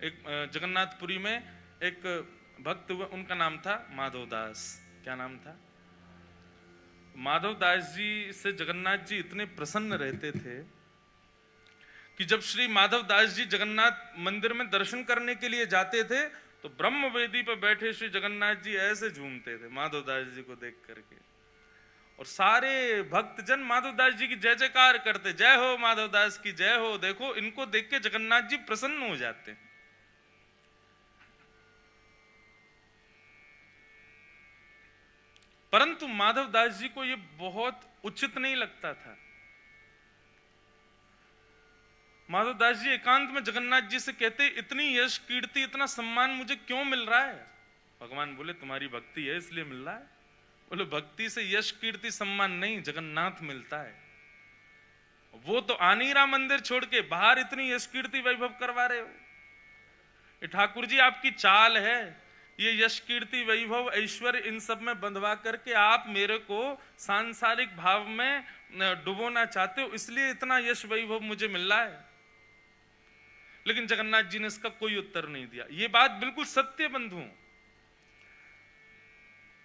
एक जगन्नाथपुरी में एक भक्त हुए, उनका नाम था माधव दास। क्या नाम था? माधव दास जी से जगन्नाथ जी इतने प्रसन्न रहते थे कि जब श्री माधव दास जी जगन्नाथ मंदिर में दर्शन करने के लिए जाते थे तो ब्रह्म वेदी पर बैठे श्री जगन्नाथ जी ऐसे झूमते थे माधव दास जी को देख करके, और सारे भक्तजन माधव दास जी की जय जयकार करते, जय हो माधव दास की जय हो। देखो इनको देख के जगन्नाथ जी प्रसन्न हो जाते। परंतु माधव दास जी को यह बहुत उचित नहीं लगता था। माधव दास जी एकांत में जगन्नाथ जी से कहते, इतनी यश कीर्ति इतना सम्मान मुझे क्यों मिल रहा है? भगवान बोले, तुम्हारी भक्ति है इसलिए मिल रहा है। बोले, भक्ति से यश कीर्ति सम्मान नहीं, जगन्नाथ मिलता है। वो तो आ नहीं रहा मंदिर छोड़ के, बाहर इतनी यश कीर्ति वैभव करवा रहे हो। ये ठाकुर जी आपकी चाल है, ये यश कीर्ति वैभव ऐश्वर्य इन सब में बंधवा करके आप मेरे को सांसारिक भाव में डुबोना चाहते हो, इसलिए इतना यश वैभव मुझे मिल रहा है। लेकिन जगन्नाथ जी ने इसका कोई उत्तर नहीं दिया। ये बात बिल्कुल सत्य बंधु।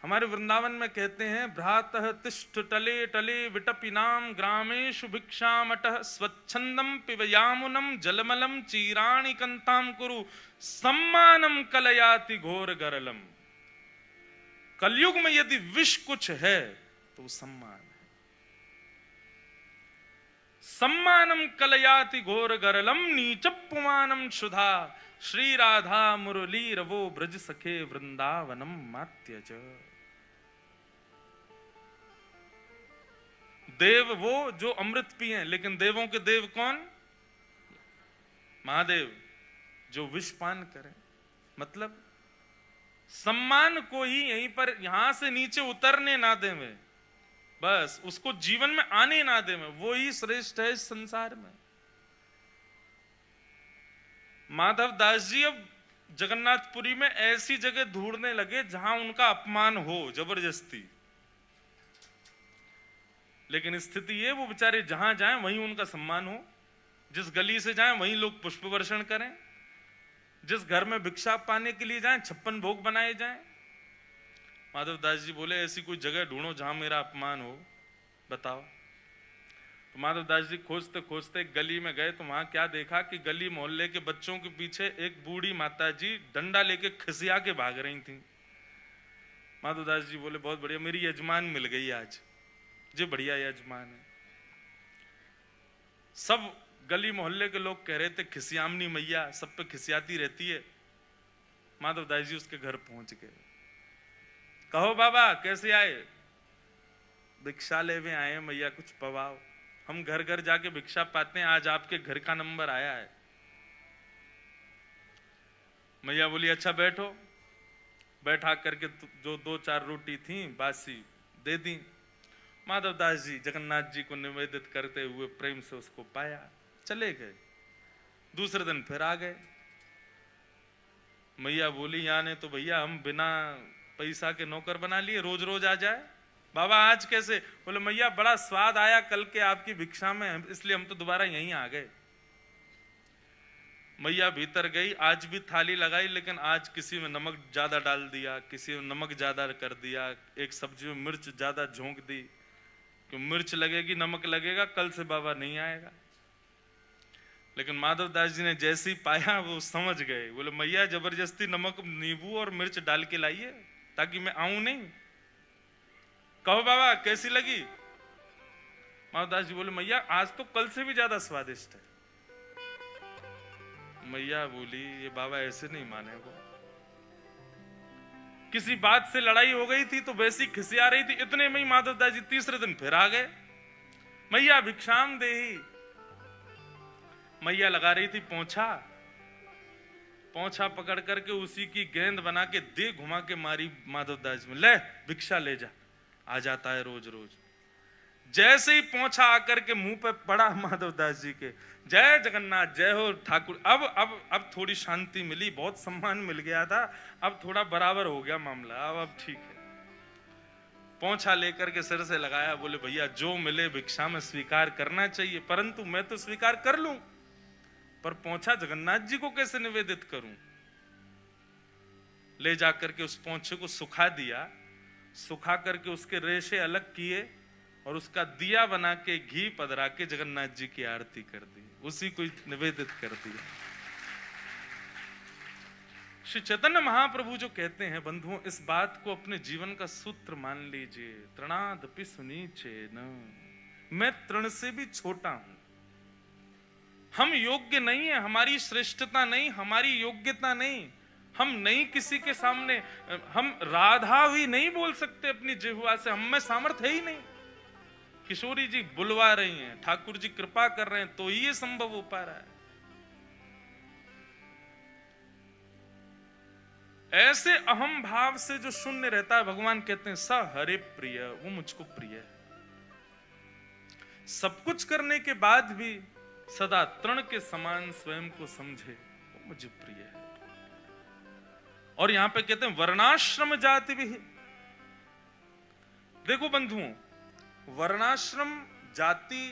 हमारे वृंदावन में कहते हैं, भ्रातः तिष्ठ टले टले विटपिनाम ग्रामेषु भिक्षामटः स्वच्छंदम पिबयामुनम जलमलम चीराणि कंताम कुरु सम्मानम कलयाति घोर गरलम। कलयुग में यदि विष कुछ है तो सम्मान है। सम्मानम कलयाति घोर गरलम नीचपुमानम शुधा श्री राधा मुरली रवो ब्रज सखे वृंदावनम मात्यज। देव वो जो अमृत पिए, लेकिन देवों के देव कौन? महादेव, जो विष पान करें। मतलब सम्मान को ही यहीं पर यहां से नीचे उतरने ना देवे, बस उसको जीवन में आने ना देवे, वो ही श्रेष्ठ है इस संसार में। माधव दास जी अब जगन्नाथपुरी में ऐसी जगह ढूंढने लगे जहां उनका अपमान हो जबरदस्ती। लेकिन स्थिति ये, वो बेचारे जहां जाएं वहीं उनका सम्मान हो, जिस गली से जाएं वहीं लोग पुष्प वर्षण करें, जिस घर में भिक्षा पाने के लिए जाएं 56 भोग बनाए जाएं। माधव दास जी बोले, ऐसी कोई जगह ढूंढो जहां मेरा अपमान हो, बताओ। तो माधव दास जी खोजते खोजते एक गली में गए तो वहां क्या देखा कि गली मोहल्ले के बच्चों के पीछे एक बूढ़ी माता जी डंडा लेके खिसिया के भाग रही थी। माधव दास जी बोले, बहुत बढ़िया, मेरी यजमान मिल गई आज, जो बढ़िया यजमान है। सब गली मोहल्ले के लोग कह रहे थे, खिसियामनी मैया सब पे खिसियाती रहती है। माधव दास जी उसके घर पहुंच गए। कहो बाबा कैसे आए? भिक्षा लेवे आए मैया, कुछ पवाओ। हम घर घर जाके भिक्षा पाते हैं, आज आपके घर का नंबर आया है। मैया बोली, अच्छा बैठो। बैठा करके जो 2-4 रोटी थी बासी दे दी। माधव दास जी जगन्नाथ जी को निवेदित करते हुए प्रेम से उसको पाया, चले गए। दूसरे दिन फिर आ गए। मैया बोली, याने तो भैया हम बिना पैसा के नौकर बना लिए, रोज रोज आ जाए। बाबा आज कैसे? बोले, मैया बड़ा स्वाद आया कल के आपकी भिक्षा में, इसलिए हम तो दोबारा यहीं आ गए। मैया भीतर गई, आज भी थाली लगाई, लेकिन आज किसी में नमक ज्यादा डाल दिया, किसी में नमक ज्यादा कर दिया, एक सब्जी में मिर्च ज्यादा झोंक दी कि मिर्च लगेगी नमक लगेगा, कल से बाबा नहीं आएगा। लेकिन माधव दास जी ने जैसे ही पाया वो समझ गए। बोले, मैया जबरदस्ती नमक नींबू और मिर्च डाल के लाइए ताकि मैं आऊं नहीं। कहो बाबा कैसी लगी? माधव दास जी बोले, मैया आज तो कल से भी ज्यादा स्वादिष्ट है। मैया बोली, ये बाबा ऐसे नहीं मानेगा। किसी बात से लड़ाई हो गई थी तो वैसी खिसिया रही थी, इतने में ही माधव दास जी तीसरे दिन फिर आ गए। मैया भिक्षाम देही। मैया लगा रही थी पोंछा, पोंछा पकड़ करके उसी की गेंद बना के दे घुमा के मारी माधव दास में, ले भिक्षा ले जा। आ जाता है रोज रोज। जैसे ही पोंछा आकर के मुंह पे पड़ा माधव दास जी के, जय जगन्नाथ, जय हो ठाकुर। अब थोड़ी शांति मिली, बहुत सम्मान मिल गया था, अब थोड़ा बराबर हो गया मामला, अब ठीक है। पोंछा लेकर के सिर से लगाया। बोले, भैया जो मिले भिक्षा में स्वीकार करना चाहिए, परंतु मैं तो स्वीकार कर लूं, पर पोंछा जगन्नाथ जी को कैसे निवेदित करूं? ले जाकर के उस पोंछे को सुखा दिया, सुखा करके उसके रेशे अलग किए और उसका दिया बना के घी पधरा के जगन्नाथ जी की आरती कर दी, उसी को निवेदित कर दिया। श्री चैतन्य महाप्रभु जो कहते हैं बंधुओं, इस बात को अपने जीवन का सूत्र मान लीजिए, तृणादपि सुनीचे न, मैं तृण से भी छोटा हूं। हम योग्य नहीं है, हमारी श्रेष्ठता नहीं, हमारी योग्यता नहीं, हम नहीं किसी के सामने, हम राधा भी नहीं बोल सकते अपनी जिह्वा से, हम में सामर्थ्य है ही नहीं। किशोरी जी बुलवा रही हैं, ठाकुर जी कृपा कर रहे हैं तो ही ये संभव हो पा रहा है। ऐसे अहम भाव से जो शून्य रहता है, भगवान कहते हैं स हरे प्रिय, वो मुझको प्रिय है। सब कुछ करने के बाद भी सदा तृण के समान स्वयं को समझे, वो मुझे प्रिय है। और यहां पे कहते हैं वर्णाश्रम जाति भी। देखो बंधुओं, वर्णाश्रम जाति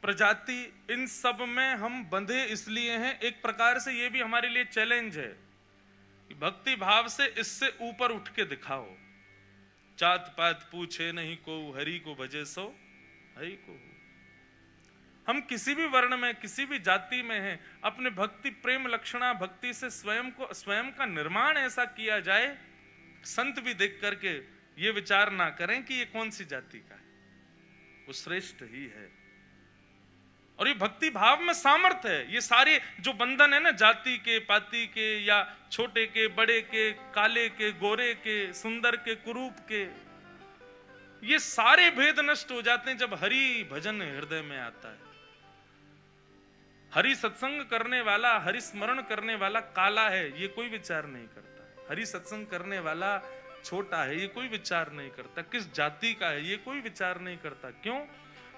प्रजाति इन सब में हम बंधे इसलिए हैं, एक प्रकार से ये भी हमारे लिए चैलेंज है, भक्ति भाव से इससे ऊपर उठ के दिखाओ। जात पात पूछे नहीं को, हरि को भजे सो हरि को। हम किसी भी वर्ण में, किसी भी जाति में हैं, अपने भक्ति प्रेम लक्षणा भक्ति से स्वयं का निर्माण ऐसा किया जाए, संत भी देख करके ये विचार ना करें कि ये कौन सी जाति का है, वो श्रेष्ठ ही है। और ये भक्ति भाव में सामर्थ्य है। ये सारे जो बंधन है ना, जाति के पाति के या छोटे के बड़े के, काले के गोरे के, सुंदर के कुरूप के, ये सारे भेद नष्ट हो जाते हैं जब हरि भजन हृदय में आता है। हरि सत्संग करने वाला, हरि स्मरण करने वाला काला है, ये कोई विचार नहीं करता। हरि सत्संग करने वाला छोटा है, ये कोई विचार नहीं करता। किस जाति का है, ये कोई विचार नहीं करता। क्यों?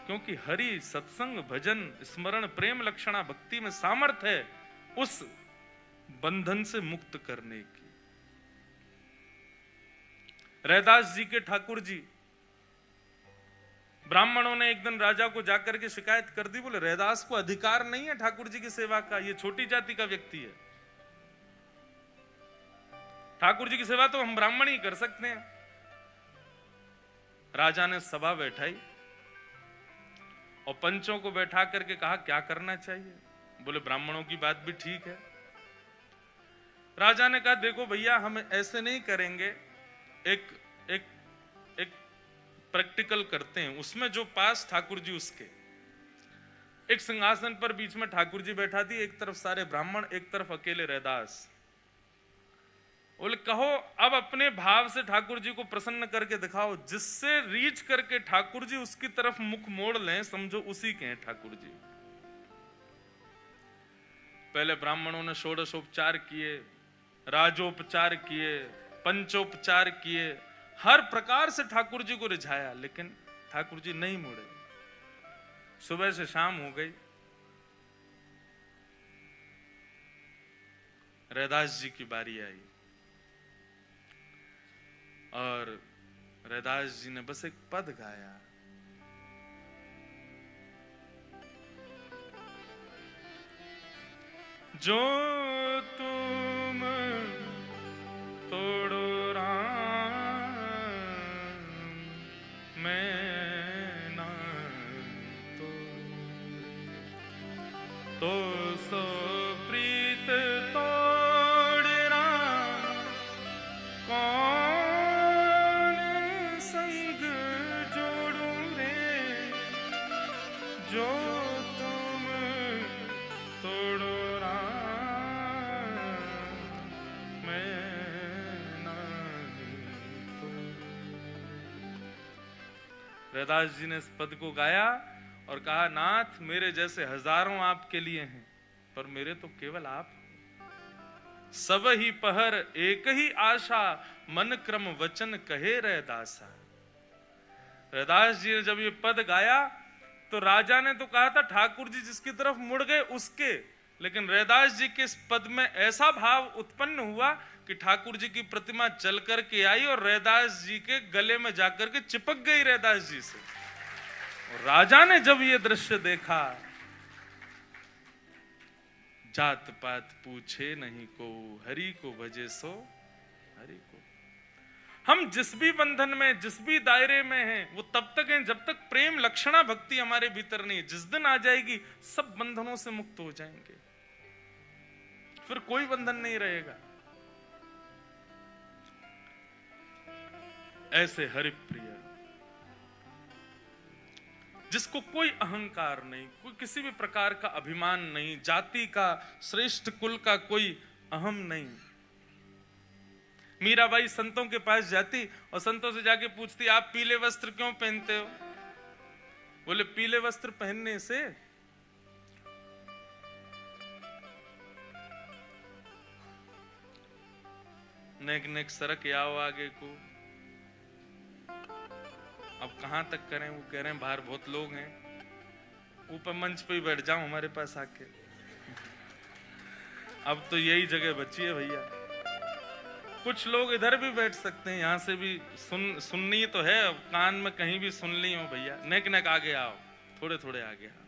क्योंकि हरि सत्संग भजन स्मरण प्रेम लक्षणा भक्ति में सामर्थ्य है उस बंधन से मुक्त करने की। रैदास जी के ठाकुर जी, ब्राह्मणों ने एक दिन राजा को जाकर के शिकायत कर दी, बोले रैदास को अधिकार नहीं है ठाकुर जी की सेवा का, ये छोटी जाति का व्यक्ति है, ठाकुर जी की सेवा तो हम ब्राह्मण ही कर सकते हैं। राजा ने सभा बैठाई और पंचों को बैठा करके कहा क्या करना चाहिए। बोले ब्राह्मणों की बात भी ठीक है। राजा ने कहा देखो भैया, हम ऐसे नहीं करेंगे, एक एक एक प्रैक्टिकल करते हैं। उसमें जो पास ठाकुर जी, उसके एक सिंहासन पर बीच में ठाकुर जी बैठा दी, एक तरफ सारे ब्राह्मण, एक तरफ अकेले रैदास। बोले कहो अब अपने भाव से ठाकुर जी को प्रसन्न करके दिखाओ, जिससे रीच करके ठाकुर जी उसकी तरफ मुख मोड़ लें, समझो उसी के हैं ठाकुर जी। पहले ब्राह्मणों ने षोडशोपचार किए, राजोपचार किए, पंचोपचार किए, हर प्रकार से ठाकुर जी को रिझाया, लेकिन ठाकुर जी नहीं मुड़े। सुबह से शाम हो गई, रैदास जी की बारी आई और रैदास जी ने बस एक पद गाया, जो तुम तोड़ो राम मैं ना तो सो प्रीत तोड़ राम कौन संग जोड़ू रे, जो तुम तोड़ो राम मैं ना तोड़ू। रैदास जी ने इस पद को गाया और कहा नाथ मेरे जैसे हजारों आपके लिए हैं, पर मेरे तो केवल आप। सब ही पहर एक ही आशा, मन क्रम वचन कहे रैदासा। रैदास जी ने जब ये पद गाया तो राजा ने तो कहा था ठाकुर जी जिसकी तरफ मुड़ गए उसके, लेकिन रैदास जी के इस पद में ऐसा भाव उत्पन्न हुआ कि ठाकुर जी की प्रतिमा चल करके आई और रैदास जी के गले में जाकर के चिपक गई रैदास जी से। और राजा ने जब ये दृश्य देखा जात पात पूछे नहीं को, हरि को भजे सो हरि को। हम जिस भी बंधन में, जिस भी दायरे में हैं, वो तब तक हैं जब तक प्रेम लक्षणा भक्ति हमारे भीतर नहीं है। जिस दिन आ जाएगी सब बंधनों से मुक्त हो जाएंगे, फिर कोई बंधन नहीं रहेगा। ऐसे हरिप्रिय जिसको कोई अहंकार नहीं, कोई किसी भी प्रकार का अभिमान नहीं, जाति का, श्रेष्ठ कुल का कोई अहम नहीं। मीराबाई संतों के पास जाती और संतों से जाके पूछती, आप पीले वस्त्र क्यों पहनते हो? बोले पीले वस्त्र पहनने से नेक नेक सरक आओ आगे को। अब कहां तक करें? वो कह रहे हैं बाहर बहुत लोग हैं, ऊपर मंच पे ही बैठ जाओ हमारे पास आके। अब तो यही जगह बची है भैया, कुछ लोग इधर भी बैठ सकते हैं, यहां से भी सुननी तो है, कान में कहीं भी सुन ली हो भैया। नेक नेक आगे आओ, थोड़े थोड़े आगे आओ।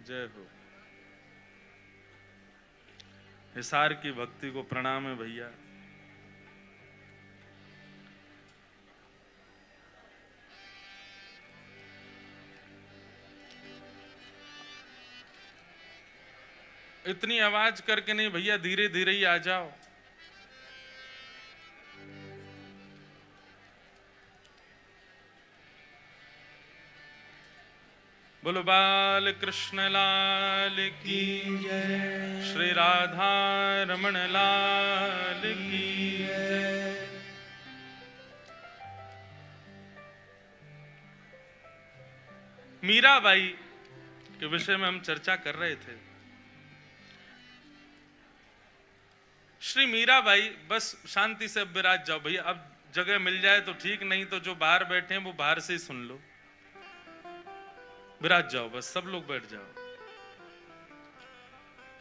जय हो। हिसार की भक्ति को प्रणाम है भैया। इतनी आवाज करके नहीं भैया, धीरे धीरे ही आ जाओ। बोलो बाल कृष्ण लाल की जय, श्री राधा रमण लाल की जय। मीराबाई के विषय में हम चर्चा कर रहे थे। श्री मीराबाई बस शांति से अब विराज जाओ भैया, अब जगह मिल जाए तो ठीक, नहीं तो जो बाहर बैठे हैं वो बाहर से ही सुन लो। विराज जाओ, बस सब लोग बैठ जाओ।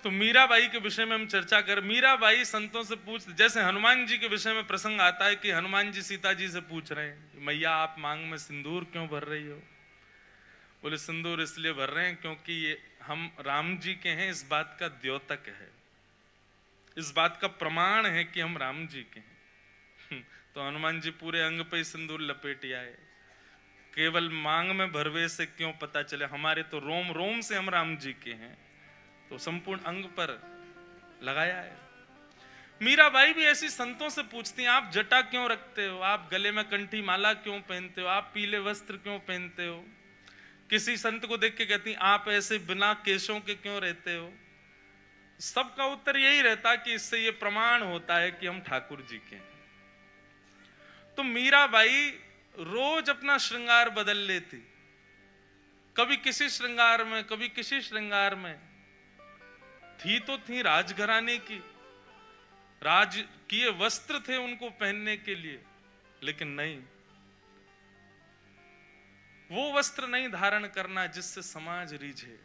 तो मीराबाई के विषय में हम चर्चा कर। मीराबाई संतों से पूछ, जैसे हनुमान जी के विषय में प्रसंग आता है कि हनुमान जी सीता जी से पूछ रहे हैं, मैया आप मांग में सिंदूर क्यों भर रही हो? बोले सिंदूर इसलिए भर रहे हैं क्योंकि ये हम राम जी के हैं, इस बात का द्योतक है, इस बात का प्रमाण है कि हम राम जी के हैं। तो हनुमान जी पूरे अंग पे सिंदूर लपेट आए। केवल मांग में भरवे से क्यों पता चले, हमारे तो रोम रोम से हम राम जी के हैं, तो संपूर्ण अंग पर लगाया है। मीराबाई भी ऐसी संतों से पूछती हैं, आप जटा क्यों रखते हो? आप गले में कंठी माला क्यों पहनते हो? आप पीले वस्त्र क्यों पहनते हो? किसी संत को देख के कहती आप ऐसे बिना केशों के क्यों रहते हो? सबका उत्तर यही रहता कि इससे ये प्रमाण होता है कि हम ठाकुर जी के हैं। तो मीराबाई रोज अपना श्रृंगार बदल लेती, कभी किसी श्रृंगार में, कभी किसी श्रृंगार में। थी तो थी राजघराने की, राजकीय वस्त्र थे उनको पहनने के लिए, लेकिन नहीं, वो वस्त्र नहीं धारण करना जिससे समाज रीझे,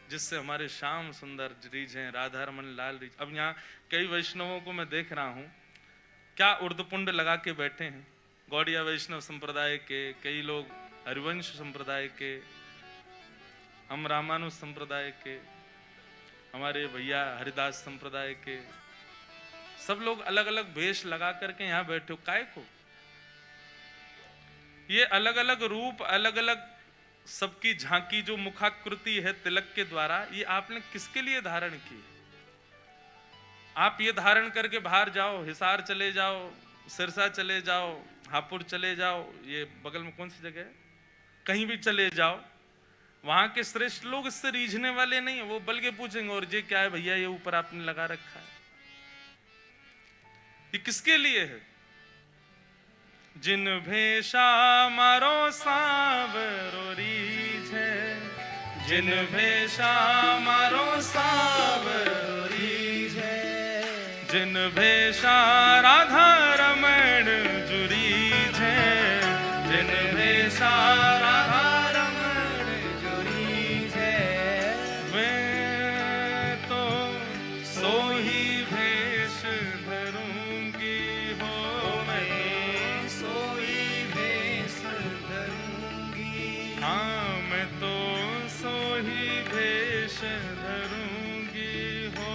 जिससे हमारे श्याम सुंदर रीझे, राधा रमन लाल रीझे। अब यहाँ कई वैष्णवों को मैं देख रहा हूं, क्या उर्दपुंड लगा के बैठे हैं। गौड़िया वैष्णव संप्रदाय के, कई लोग हरिवंश संप्रदाय के, हम रामानुज संप्रदाय के, हमारे भैया हरिदास संप्रदाय के, सब लोग अलग अलग वेश लगा करके यहाँ बैठे हो। काय को? ये अलग अलग रूप, अलग अलग सबकी झांकी जो मुखाकृति है तिलक के द्वारा, ये आपने किसके लिए धारण की? आप ये धारण करके बाहर जाओ, हिसार चले जाओ, सिरसा चले जाओ, हापुड़ चले जाओ, ये बगल में कौन सी जगह है, कहीं भी चले जाओ, वहां के श्रेष्ठ लोग इससे रीझने वाले नहीं है। वो बल्कि पूछेंगे और ये क्या है भैया, ये ऊपर आपने लगा रखा है, ये किसके लिए है? जिन भेषा मारो सावरो रीझे, जिन भेषा मारो सावरो रीझे, जिन भेषा राधा रमण जुरीझे, जिन भेषा राधा रमण जुरीझे, वे तो सोही भेष धरूंगी हो, मैं सोही भेष हाँ मैं तो सो ही भेष धरूंगी हो,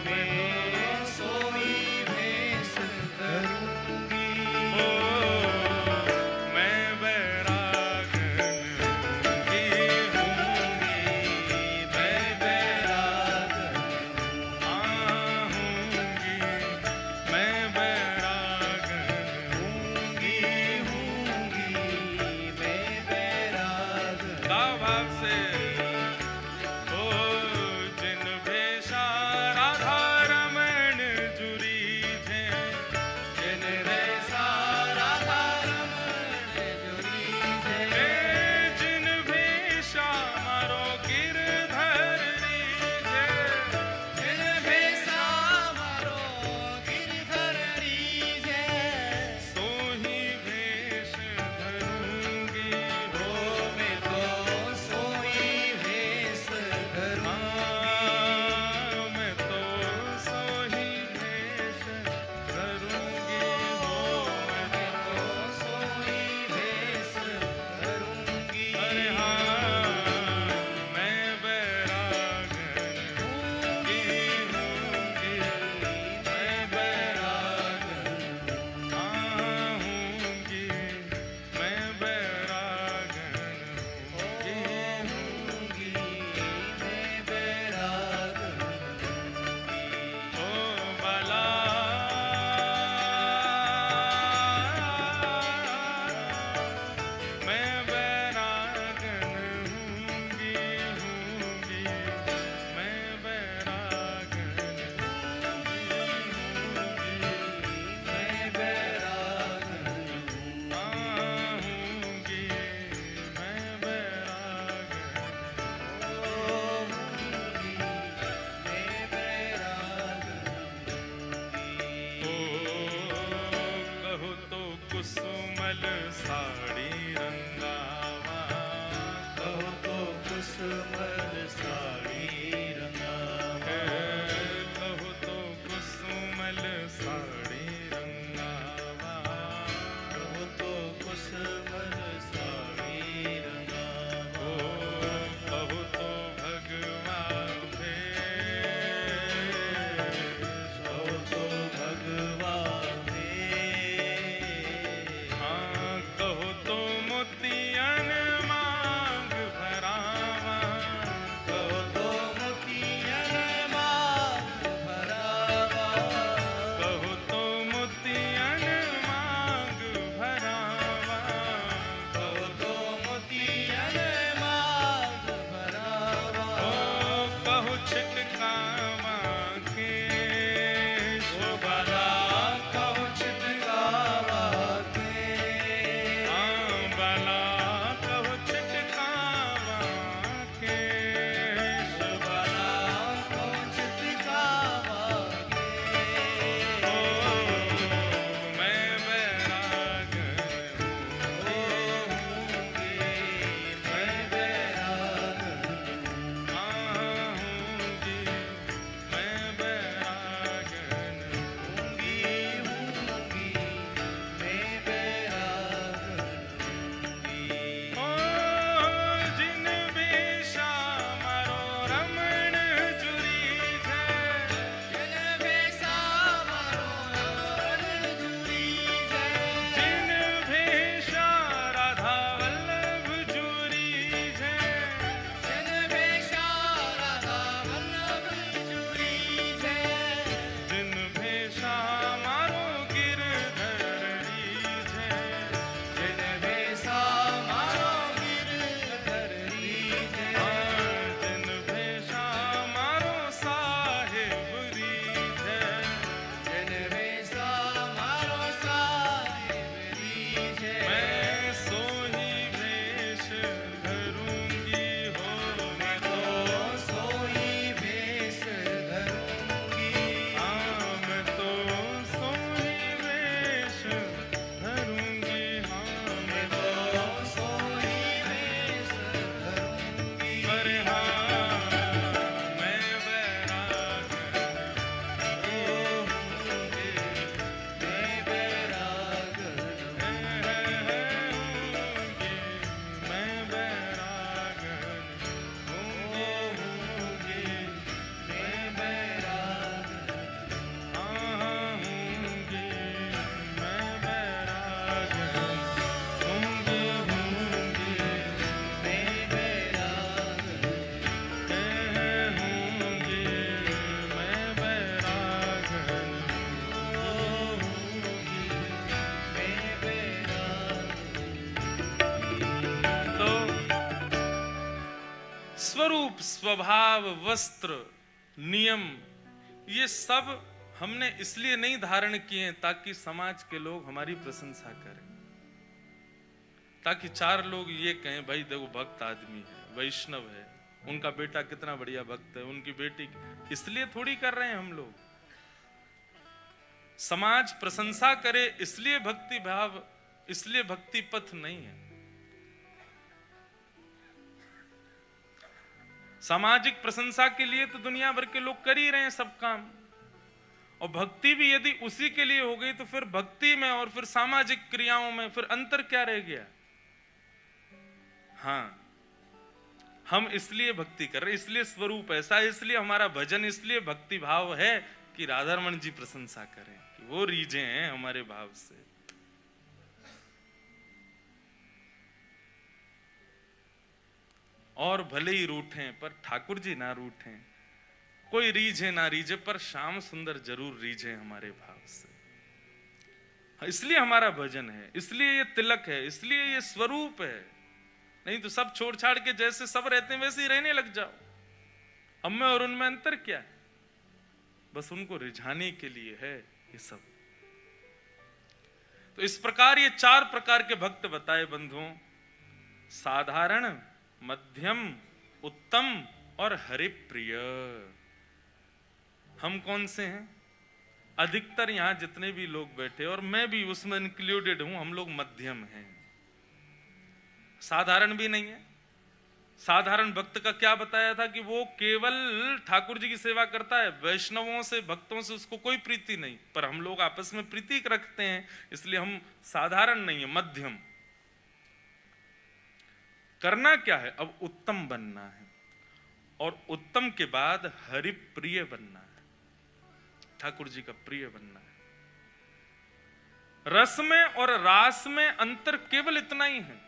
मैं सोई भेष धरूंगी हो मैं बैरागन हूँगी, मैं बैरागन हूँगी मैं बैरागन मैं बैरागन गाओ भाव से। ओ जिन भेषा राधा रमण जुरी थे, जिन भेषा राधा रमण जुरी थे, जिन भेषा मारो गिरधर रीझे, जिन भेषा मारो गिरधर रीझे, सो ही भेष धरूंगी हो मैं तो सोई स्वरूप, स्वभाव, वस्त्र, नियम, ये सब हमने इसलिए नहीं धारण किए ताकि समाज के लोग हमारी प्रशंसा करें, ताकि चार लोग ये कहें भाई देखो भक्त आदमी है, वैष्णव है, उनका बेटा कितना बढ़िया भक्त है, उनकी बेटी। इसलिए थोड़ी कर रहे हैं हम लोग। समाज प्रशंसा करे इसलिए भक्ति भाव, इसलिए भक्ति पथ नहीं है। सामाजिक प्रशंसा के लिए तो दुनिया भर के लोग कर ही रहे हैं सब काम, और भक्ति भी यदि उसी के लिए हो गई तो फिर भक्ति में और फिर सामाजिक क्रियाओं में फिर अंतर क्या रह गया। हाँ, हम इसलिए भक्ति कर रहे, इसलिए स्वरूप ऐसा है, इसलिए हमारा भजन, इसलिए भक्ति भाव है कि राधारमण जी प्रशंसा करें, कि वो रीझे हैं हमारे भाव से। और भले ही रूठें पर ठाकुर जी ना रूठें, कोई रीझे ना रीझे पर श्याम सुंदर जरूर रीझे हमारे भाव से। इसलिए हमारा भजन है, इसलिए ये तिलक है, इसलिए ये स्वरूप है। नहीं तो सब छोड़ छाड़ के जैसे सब रहते हैं वैसे ही रहने लग जाओ। हम में और उनमें अंतर क्या है? बस उनको रिझाने के लिए है ये सब। तो इस प्रकार ये चार प्रकार के भक्त बताए बंधुओं, साधारण, मध्यम, उत्तम और हरिप्रिय। हम कौन से हैं? अधिकतर यहां जितने भी लोग बैठे और मैं भी उसमें इंक्लूडेड हूं, हम लोग मध्यम हैं। साधारण भी नहीं है। साधारण भक्त का क्या बताया था कि वो केवल ठाकुर जी की सेवा करता है, वैष्णवों से, भक्तों से उसको कोई प्रीति नहीं। पर हम लोग आपस में प्रीति रखते हैं, इसलिए हम साधारण नहीं है, मध्यम। करना क्या है? अब उत्तम बनना है, और उत्तम के बाद हरिप्रिय बनना है, ठाकुर जी का प्रिय बनना है। रस में और रास में अंतर केवल इतना ही है।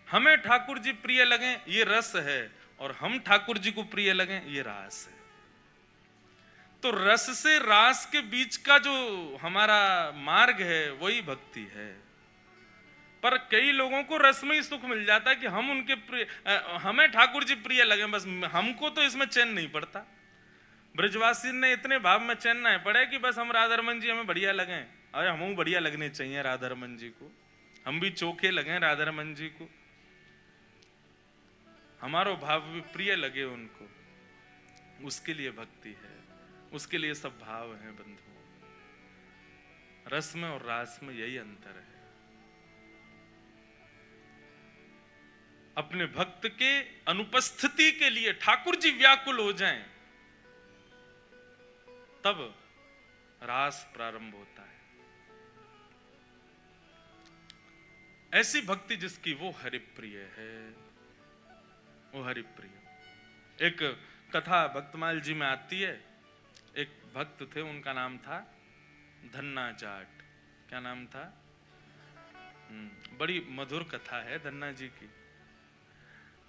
हमें ठाकुर जी प्रिय लगे ये रस है, और हम ठाकुर जी को प्रिय लगे ये रास है। तो रस से रास के बीच का जो हमारा मार्ग है वही भक्ति है। पर कई लोगों को रस में ही सुख मिल जाता है कि हम उनके प्रिय, हमें ठाकुर जी प्रिय लगे, बस हमको तो इसमें चैन नहीं पड़ता। ब्रजवासी ने इतने भाव में चैन ना पड़े कि बस हम राधारमन जी हमें बढ़िया लगे, अरे हम बढ़िया लगने चाहिए राधारमन जी को, हम भी चोखे लगे राधारमन जी को, हमारो भाव भी प्रिय लगे उनको। उसके लिए भक्ति है, उसके लिए सब भाव है बंधु। रस में और रास में यही अंतर है। अपने भक्त के अनुपस्थिति के लिए ठाकुर जी व्याकुल हो जाएं, तब रास प्रारंभ होता है। ऐसी भक्ति जिसकी वो हरिप्रिय है, वो हरिप्रिय। एक कथा भक्तमाल जी में आती है। एक भक्त थे, उनका नाम था धन्ना जाट। क्या नाम था? बड़ी मधुर कथा है धन्ना जी की।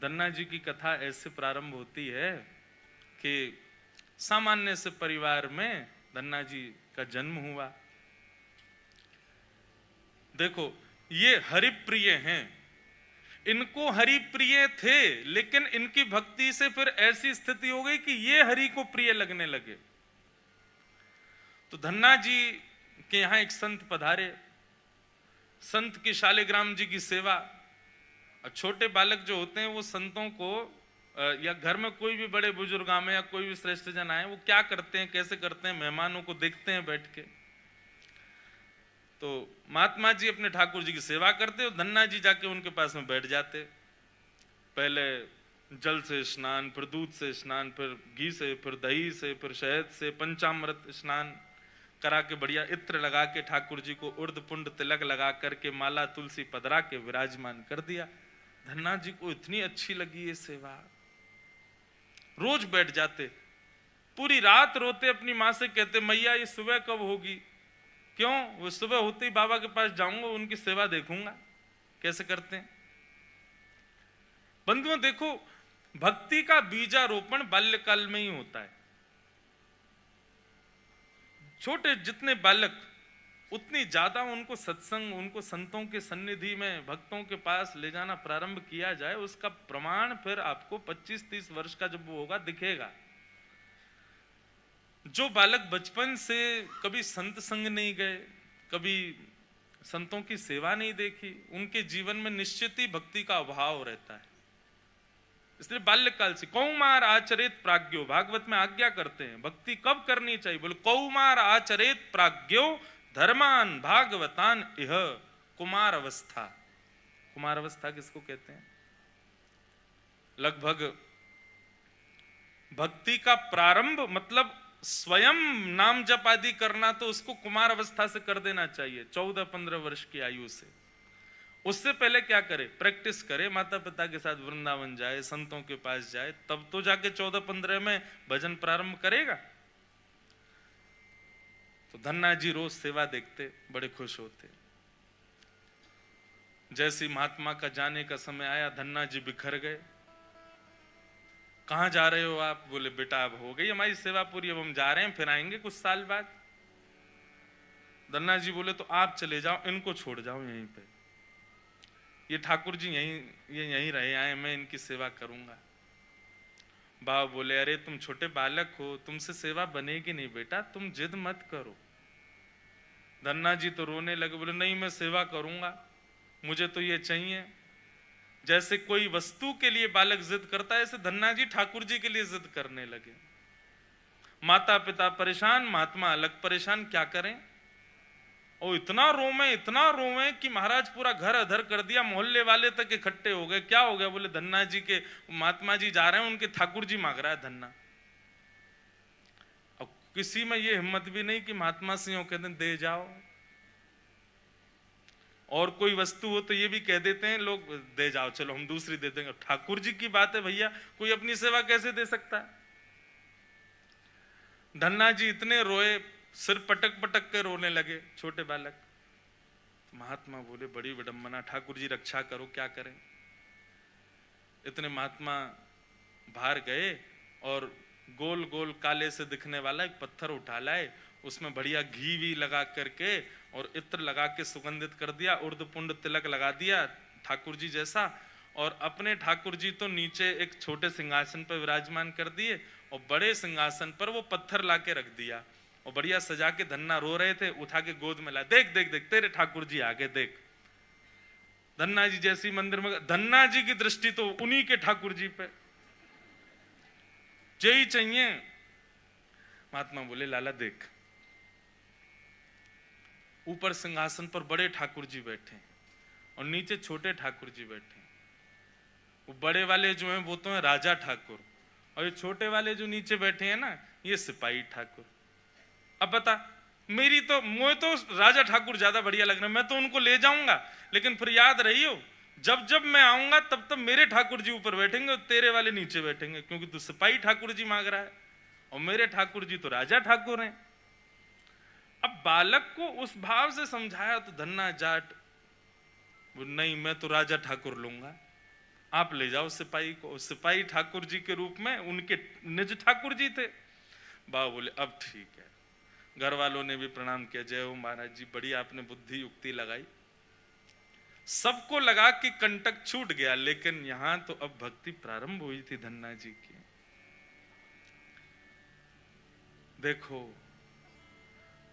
धन्ना जी की कथा ऐसे प्रारंभ होती है कि सामान्य से परिवार में धन्ना जी का जन्म हुआ। देखो, ये हरिप्रिय हैं, इनको हरि प्रिय थे, लेकिन इनकी भक्ति से फिर ऐसी स्थिति हो गई कि ये हरि को प्रिय लगने लगे। तो धन्ना जी के यहां एक संत पधारे। संत की शालिग्राम जी की सेवा। छोटे बालक जो होते हैं वो संतों को, या घर में कोई भी बड़े बुजुर्ग आए या कोई भी श्रेष्ठ जन आए, वो क्या करते हैं, कैसे करते हैं, मेहमानों को देखते हैं बैठ के। तो महात्मा जी अपने ठाकुर जी की सेवा करते और धन्ना जी जाके उनके पास में बैठ जाते। पहले जल से स्नान, फिर दूध से स्नान, फिर घी से, फिर दही से, फिर शहद से, पंचामृत स्नान करा के बढ़िया इत्र लगा के ठाकुर जी को उर्द पुंड तिलक लगा करके माला तुलसी पधरा के विराजमान कर दिया। धन्ना जी को इतनी अच्छी लगी ये सेवा, रोज बैठ जाते, पूरी रात रोते, अपनी माँ से कहते मैया ये सुबह कब होगी। क्यों? वो सुबह होते ही बाबा के पास जाऊंगा, उनकी सेवा देखूंगा कैसे करते हैं। बंधुओं देखो, भक्ति का बीजारोपण बाल्यकाल में ही होता है। छोटे जितने बालक उतनी ज्यादा उनको सत्संग, उनको संतों के सन्निधि में, भक्तों के पास ले जाना प्रारंभ किया जाए, उसका प्रमाण फिर आपको 25-30 वर्ष का जब वो होगा दिखेगा। जो बालक बचपन से कभी संत संग नहीं गए, कभी संतों की सेवा नहीं देखी, उनके जीवन में निश्चित ही भक्ति का अभाव रहता है। इसलिए बाल्यकाल से कौमार आचरित प्राज्ञो, भागवत में आज्ञा करते हैं भक्ति कब करनी चाहिए, बोले कौमार आचरित प्राज्ञो धर्मान भागवतान इह कुमार अवस्था। कुमार अवस्था किसको कहते हैं? लगभग भक्ति का प्रारंभ मतलब स्वयं नाम जप आदि करना, तो उसको कुमार अवस्था से कर देना चाहिए, 14-15 वर्ष की आयु से। उससे पहले क्या करे? प्रैक्टिस करे, माता पिता के साथ वृंदावन जाए, संतों के पास जाए, तब तो जाके 14-15 में भजन प्रारंभ करेगा। तो धन्ना जी रोज सेवा देखते, बड़े खुश होते। जैसे महात्मा का जाने का समय आया, धन्ना जी बिखर गए। कहां जा रहे हो आप? बोले बेटा अब हो गई हमारी सेवा पूरी, अब हम जा रहे हैं, फिर आएंगे कुछ साल बाद। धन्ना जी बोले तो आप चले जाओ, इनको छोड़ जाओ यहीं पे, ये ठाकुर जी यहीं रहे आए, मैं इनकी सेवा करूंगा। बाबा बोले अरे तुम छोटे बालक हो, तुमसे सेवा बनेगी नहीं बेटा, तुम जिद मत करो। धन्ना जी तो रोने लगे, बोले नहीं मैं सेवा करूंगा, मुझे तो ये चाहिए। जैसे कोई वस्तु के लिए बालक जिद करता है, ऐसे धन्ना जी ठाकुर जी के लिए जिद करने लगे। माता पिता परेशान, महात्मा अलग परेशान, क्या करें? और इतना रोवे कि महाराज पूरा घर अधर कर दिया, मोहल्ले वाले तक इकट्ठे हो गए। क्या हो गया? बोले धन्ना जी के महात्मा जी जा रहे हैं, उनके ठाकुर जी मांग रहा है धन्ना। अब किसी में ये हिम्मत भी नहीं कि महात्मा सिंह कहते दे जाओ। और कोई वस्तु हो तो ये भी कह देते हैं लोग, दे जाओ चलो हम दूसरी दे देंगे। ठाकुर जी की बात है भैया, कोई अपनी सेवा कैसे दे सकता है? धन्ना जी इतने रोए, सिर पटक पटक के रोने लगे, छोटे बालक। तो महात्मा बोले बड़ी विडंबना, ठाकुर जी रक्षा करो, क्या करें? इतने महात्मा बाहर गए और गोल गोल काले से दिखने वाला एक पत्थर उठा लाए, उसमें बढ़िया घी भी लगा करके और इत्र लगा के सुगंधित कर दिया, उर्द पुंड तिलक लगा दिया ठाकुर जी जैसा, और अपने ठाकुर जी तो नीचे एक छोटे सिंहासन पर विराजमान कर दिए, और बड़े सिंहासन पर वो पत्थर लाके रख दिया, और बढ़िया सजा के। धन्ना रो रहे थे, उठा के गोद में ला, देख देख देख तेरे ठाकुर जी आगे देख। धन्ना जी जैसी मंदिर में, धन्ना जी की दृष्टि तो उन्हीं के ठाकुर जी पे, यही चाहिए। महात्मा बोले लाला देख, ऊपर सिंहासन पर बड़े ठाकुर जी बैठे और नीचे छोटे ठाकुर जी बैठे। वो बड़े वाले जो हैं वो तो हैं राजा ठाकुर, और ये छोटे वाले जो नीचे बैठे हैं ना, ये सिपाही ठाकुर। अब बता, मुझे तो राजा ठाकुर ज्यादा बढ़िया लग रहा है, मैं तो उनको ले जाऊंगा, लेकिन फिर याद रहियो जब जब मैं आऊंगा तब तब मेरे ठाकुर जी ऊपर बैठेंगे और तेरे वाले नीचे बैठेंगे, क्योंकि तू सिपाही ठाकुर जी मांग रहा है और मेरे ठाकुर जी तो राजा ठाकुर हैं। अब बालक को उस भाव से समझाया तो धन्ना जाट, नहीं मैं तो राजा ठाकुर लूंगा, आप ले जाओ सिपाही को। सिपाही ठाकुर जी के रूप में उनके निज ठाकुर जी थे। बाबा बोले अब ठीक है। घर वालों ने भी प्रणाम किया, जय हो महाराज जी, बड़ी आपने बुद्धि युक्ति लगाई। सबको लगा कि कंटक छूट गया, लेकिन यहां तो अब भक्ति प्रारंभ हुई थी धन्ना जी की। देखो,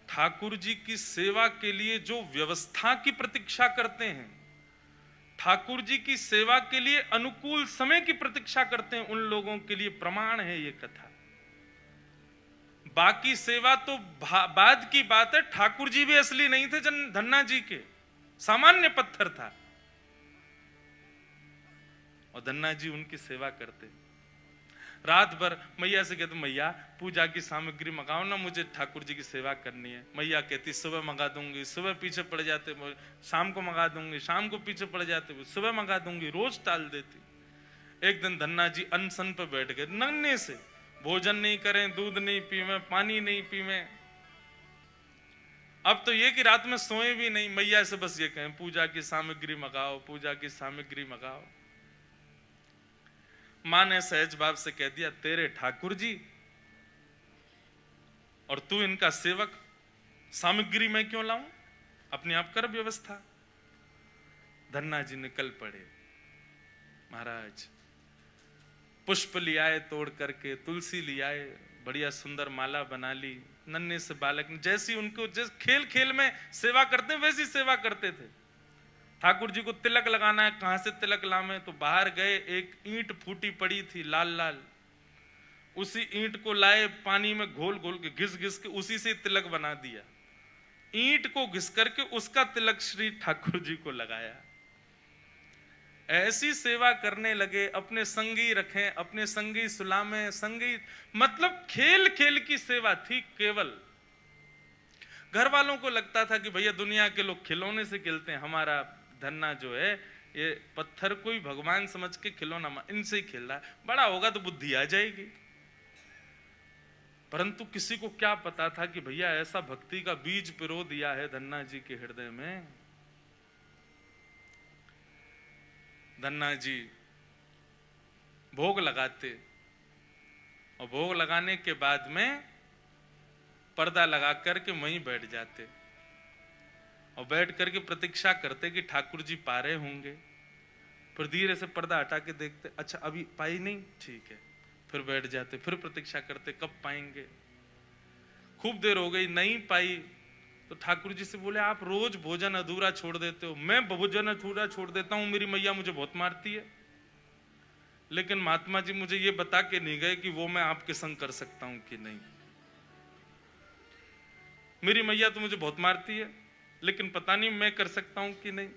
ठाकुर जी की सेवा के लिए जो व्यवस्था की प्रतीक्षा करते हैं, ठाकुर जी की सेवा के लिए अनुकूल समय की प्रतीक्षा करते हैं, उन लोगों के लिए प्रमाण है ये कथा। बाकी सेवा तो बाद की बात है। ठाकुर जी भी असली नहीं थे, धन्ना जी के सामान्य पत्थर था, और धन्ना जी उनकी सेवा करते। रात भर मैया से कहते, मैया पूजा की सामग्री मंगाओ ना, मुझे ठाकुर जी की सेवा करनी है। मैया कहती सुबह मंगा दूंगी, सुबह पीछे पड़ जाते, शाम को मंगा दूंगी, शाम को पीछे पड़ जाते, सुबह मंगा दूंगी, रोज टाल देती। एक दिन धन्ना जी अनशन पे बैठ गए, नन्हे से, भोजन नहीं करें, दूध नहीं पीवे, पानी नहीं पीवे। अब तो ये कि रात में सोए भी नहीं, मैया से बस ये कहें पूजा की सामग्री मंगाओ, पूजा की सामग्री मंगाओ। मां ने सहज भाव से कह दिया, तेरे ठाकुर जी और तू इनका सेवक, सामग्री मैं क्यों लाऊं? अपने आप कर व्यवस्था। धन्ना जी निकल पड़े। महाराज पुष्प लियाए तोड़ करके, तुलसी लियाए, बढ़िया सुंदर माला बना ली। नन्हे से बालक ने जैसी उनको जैसे खेल खेल में सेवा करते वैसी सेवा करते थे। ठाकुर जी को तिलक लगाना है, कहां से तिलक लावे, तो बाहर गए, एक ईंट फूटी पड़ी थी लाल लाल, उसी ईंट को लाए, पानी में घोल घोल के घिस घिस के उसी से तिलक बना दिया। ईंट को घिस करके उसका तिलक श्री ठाकुर जी को लगाया। ऐसी सेवा करने लगे, अपने संगी रखें, अपने संगी सुलामें, संगी मतलब खेल खेल की सेवा थी केवल। घर वालों को लगता था कि भैया दुनिया के लोग खिलौने से खेलते हैं, हमारा धन्ना जो है ये पत्थर को ही भगवान समझ के खिलौना इनसे ही खेल रहा है, बड़ा होगा तो बुद्धि आ जाएगी। परंतु किसी को क्या पता था कि भैया ऐसा भक्ति का बीज पिरो दिया है धन्ना जी के हृदय में। धन्ना जी भोग लगाते और भोग लगाने के बाद में पर्दा लगा करके वहीं बैठ जाते और बैठ करके प्रतीक्षा करते कि ठाकुर जी पा रहे होंगे। फिर धीरे से पर्दा हटा के देखते, अच्छा अभी पाई नहीं, ठीक है, फिर बैठ जाते, फिर प्रतीक्षा करते कब पाएंगे। खूब देर हो गई, नहीं पाई तो ठाकुर जी से बोले आप रोज भोजन अधूरा छोड़ देते हो। मैं भोजन अधूरा छोड़ देता हूं, मेरी मैया मुझे बहुत मारती है, लेकिन महात्मा जी मुझे ये बता के नहीं गए कि वो मैं आपके संग कर सकता हूं कि नहीं। मेरी मैया तो मुझे बहुत मारती है, लेकिन पता नहीं मैं कर सकता हूं कि नहीं।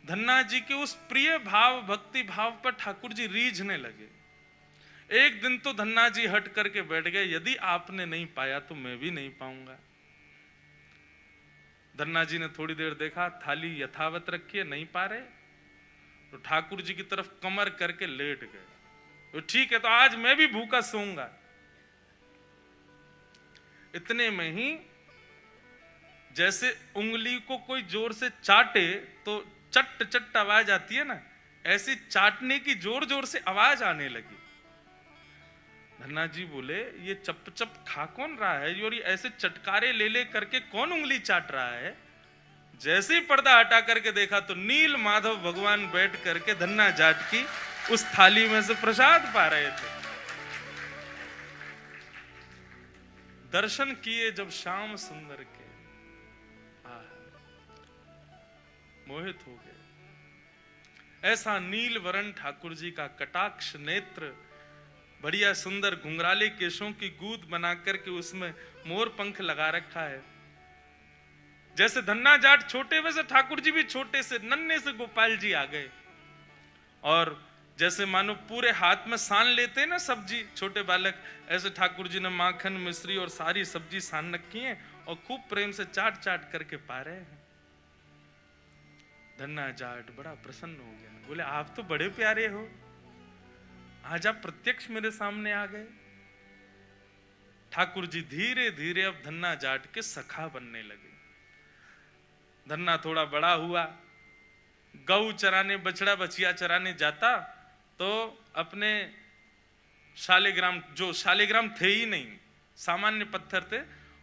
धन्ना जी के उस प्रिय भाव भक्ति भाव पर ठाकुर जी रीझने लगे। एक दिन तो धन्ना जी हट करके बैठ गए, यदि आपने नहीं पाया तो मैं भी नहीं पाऊंगा। धन्ना जी ने थोड़ी देर देखा, थाली यथावत रखी है, नहीं पा रहे, तो ठाकुर जी की तरफ कमर करके लेट गए। तो ठीक है, तो आज मैं भी भूखा सोऊंगा। इतने में ही जैसे उंगली को कोई जोर से चाटे तो चट चट आवाज आती है ना, ऐसी चाटने की जोर जोर से आवाज आने लगी। धन्ना जी बोले ये चप चप खा कौन रहा है, और ये ऐसे चटकारे ले ले करके कौन उंगली चाट रहा है। जैसे ही पर्दा हटा करके देखा तो नील माधव भगवान बैठ करके धन्ना जाट की उस थाली में से प्रसाद पा रहे थे। दर्शन किए जब श्याम सुंदर के, मोहित हो गए। ऐसा नील वरण ठाकुर जी का कटाक्ष नेत्र, बढ़िया सुंदर घुंघराले केशों की गूद बना करके उसमें मोर पंख लगा रखा है। जैसे धन्ना जाट छोटे वैसे ठाकुर जी भी छोटे से नन्हे से गोपाल जी आ गए। और जैसे मानो पूरे हाथ में सान लेते हैं ना सब्जी छोटे बालक, ऐसे ठाकुर जी ने माखन मिश्री और सारी सब्जी सान रखी है और खूब प्रेम से चाट चाट करके पा रहे हैं। धन्ना जाट बड़ा प्रसन्न हो गया, बोले आप तो बड़े प्यारे हो, आज आप प्रत्यक्ष मेरे सामने आ गए। ठाकुर जी धीरे धीरे अब धन्ना जाट के सखा बनने लगे। धन्ना थोड़ा बड़ा हुआ, गऊ चराने बछड़ा बछिया चराने जाता तो अपने शालिग्राम, जो शालिग्राम थे ही नहीं, सामान्य पत्थर थे,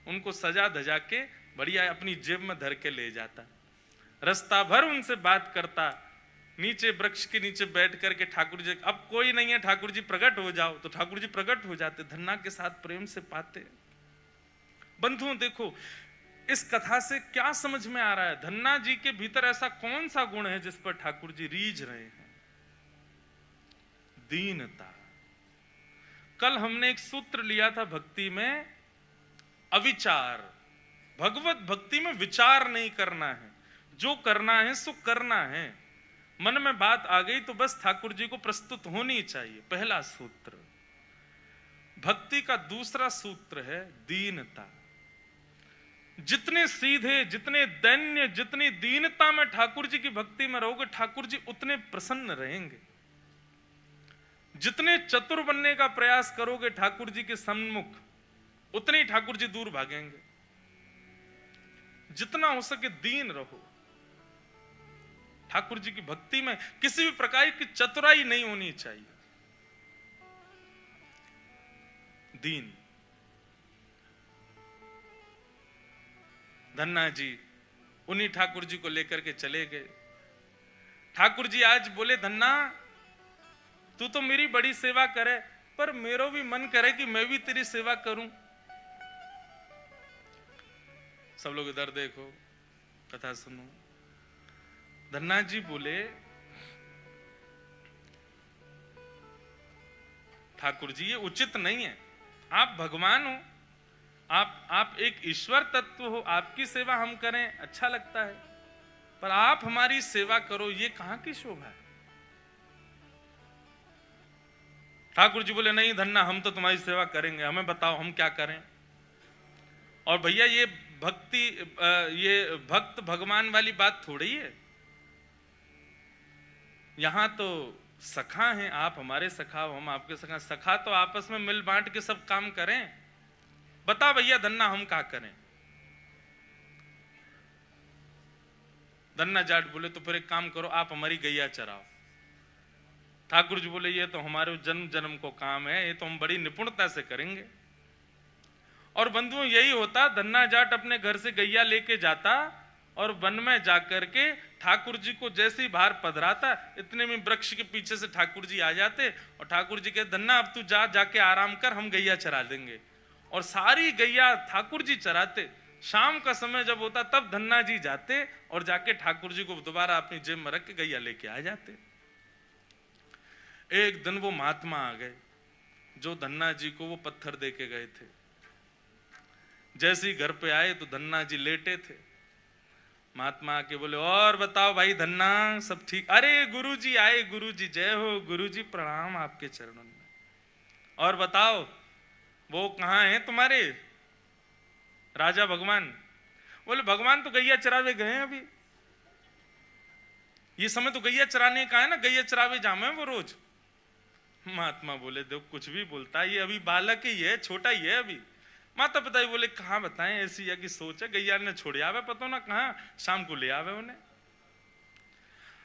उनको सजा धजा के बढ़िया अपनी जेब में धर के ले जाता। रास्ता भर उनसे बात करता, नीचे वृक्ष के नीचे बैठ करके ठाकुर जी, अब कोई नहीं है ठाकुर जी प्रकट हो जाओ, तो ठाकुर जी प्रकट हो जाते, धन्ना के साथ प्रेम से पाते। बंधुओं देखो इस कथा से क्या समझ में आ रहा है, धन्ना जी के भीतर ऐसा कौन सा गुण है जिस पर ठाकुर जी रीझ रहे हैं। दीनता। कल हमने एक सूत्र लिया था भक्ति में, अविचार। भगवत भक्ति में विचार नहीं करना है, जो करना है सो करना है। मन में बात आ गई तो बस ठाकुर जी को प्रस्तुत होनी चाहिए, पहला सूत्र। भक्ति का दूसरा सूत्र है दीनता। जितने सीधे, जितने दैन्य, जितनी दीनता में ठाकुर जी की भक्ति में रहोगे, ठाकुर जी उतने प्रसन्न रहेंगे। जितने चतुर बनने का प्रयास करोगे ठाकुर जी के सम्मुख, उतने ही ठाकुर जी दूर भागेंगे। जितना हो सके दीन रहो। ठाकुर जी की भक्ति में किसी भी प्रकार की चतुराई नहीं होनी चाहिए। दीन। धन्ना जी उन्हीं ठाकुर जी को लेकर के चले गए। ठाकुर जी आज बोले, धन्ना तू तो मेरी बड़ी सेवा करे, पर मेरा भी मन करे कि मैं भी तेरी सेवा करूं। सब लोग इधर देखो, कथा सुनो। धन्ना जी बोले, ठाकुर जी ये उचित नहीं है, आप भगवान हो, आप एक ईश्वर तत्व हो, आपकी सेवा हम करें अच्छा लगता है, पर आप हमारी सेवा करो ये कहां की शोभा है। ठाकुर जी बोले, नहीं धन्ना हम तो तुम्हारी सेवा करेंगे, हमें बताओ हम क्या करें। और भैया ये भक्ति, ये भक्त भगवान वाली बात थोड़ी है। यहां तो सखा हैं, आप हमारे सखा हो, हम आपके सखा। सखा तो आपस में मिल बांट के सब काम करें। बता भैया धन्ना हम क्या करें। धन्ना जाट बोले, तो फिर एक काम करो, आप हमारी गैया चराओ। ठाकुर जी बोले, ये तो हमारे जन्म जन्म को काम है, ये तो हम बड़ी निपुणता से करेंगे। और बंधुओं यही होता, धन्ना जाट अपने घर से गैया लेके जाता और वन में जाकर के ठाकुर जी को जैसे ही बाहर पधराता, इतने में वृक्ष के पीछे से ठाकुर जी आ जाते और ठाकुर जी कहते, धन्ना अब तू जाके आराम कर, हम गैया चरा देंगे। और सारी गैया ठाकुर जी चराते। शाम का समय जब होता तब धन्ना जी जाते और जाके ठाकुर जी को दोबारा अपनी जेब में रख के गैया लेके आ जाते। एक दिन वो महात्मा आ गए जो धन्ना जी को वो पत्थर दे के गए थे। जैसे ही घर पे आए तो धन्ना जी लेटे थे। महात्मा आके बोले, और बताओ भाई धन्ना सब ठीक? अरे गुरुजी आए, गुरुजी जय हो, गुरुजी प्रणाम आपके चरणों में। और बताओ वो कहाँ हैं तुम्हारे राजा भगवान? बोले, भगवान तो गैया चरावे गए हैं अभी, ये समय तो गैया चराने का है ना, गैया चरावे जामे वो रोज। महात्मा बोले, देखो कुछ भी बोलता है, ये अभी बालक ही है, छोटा ही है अभी। माता पिता ही बोले, कहाँ बताएं, ऐसी या की सोच है, गैया ने छोड़ आवे, पता ना कहाँ शाम को ले आवे उन्हें।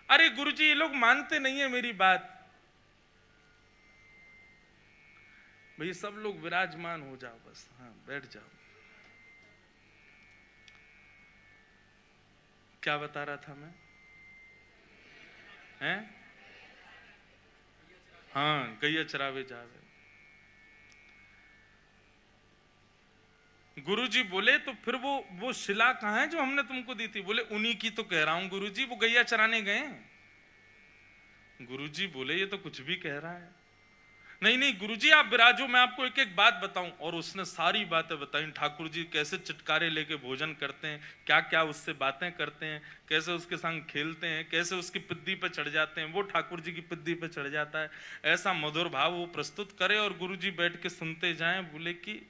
अरे गुरुजी ये लोग मानते नहीं है मेरी बात। भाई सब लोग विराजमान हो जाओ बस, हाँ बैठ जाओ। क्या बता रहा था मैं? हैं? हाँ गैया चरावे जावे। गुरुजी बोले, तो फिर वो शिला कहाँ है जो हमने तुमको दी थी? बोले, उन्हीं की तो कह रहा हूं गुरुजी, वो गैया चराने गए। गुरुजी बोले, ये तो कुछ भी कह रहा है। नहीं नहीं गुरुजी आप विराजो, मैं आपको एक एक बात बताऊं। और उसने सारी बातें बताई, ठाकुर जी कैसे चटकारे लेके भोजन करते हैं, क्या क्या उससे बातें करते हैं, कैसे उसके संग खेलते हैं, कैसे उसकी पिद्दी पे चढ़ जाते हैं, वो ठाकुर जी की पिद्दी पे चढ़ जाता है। ऐसा मधुर भाव वो प्रस्तुत करे और गुरुजी बैठ के सुनते जाएं। बोले कि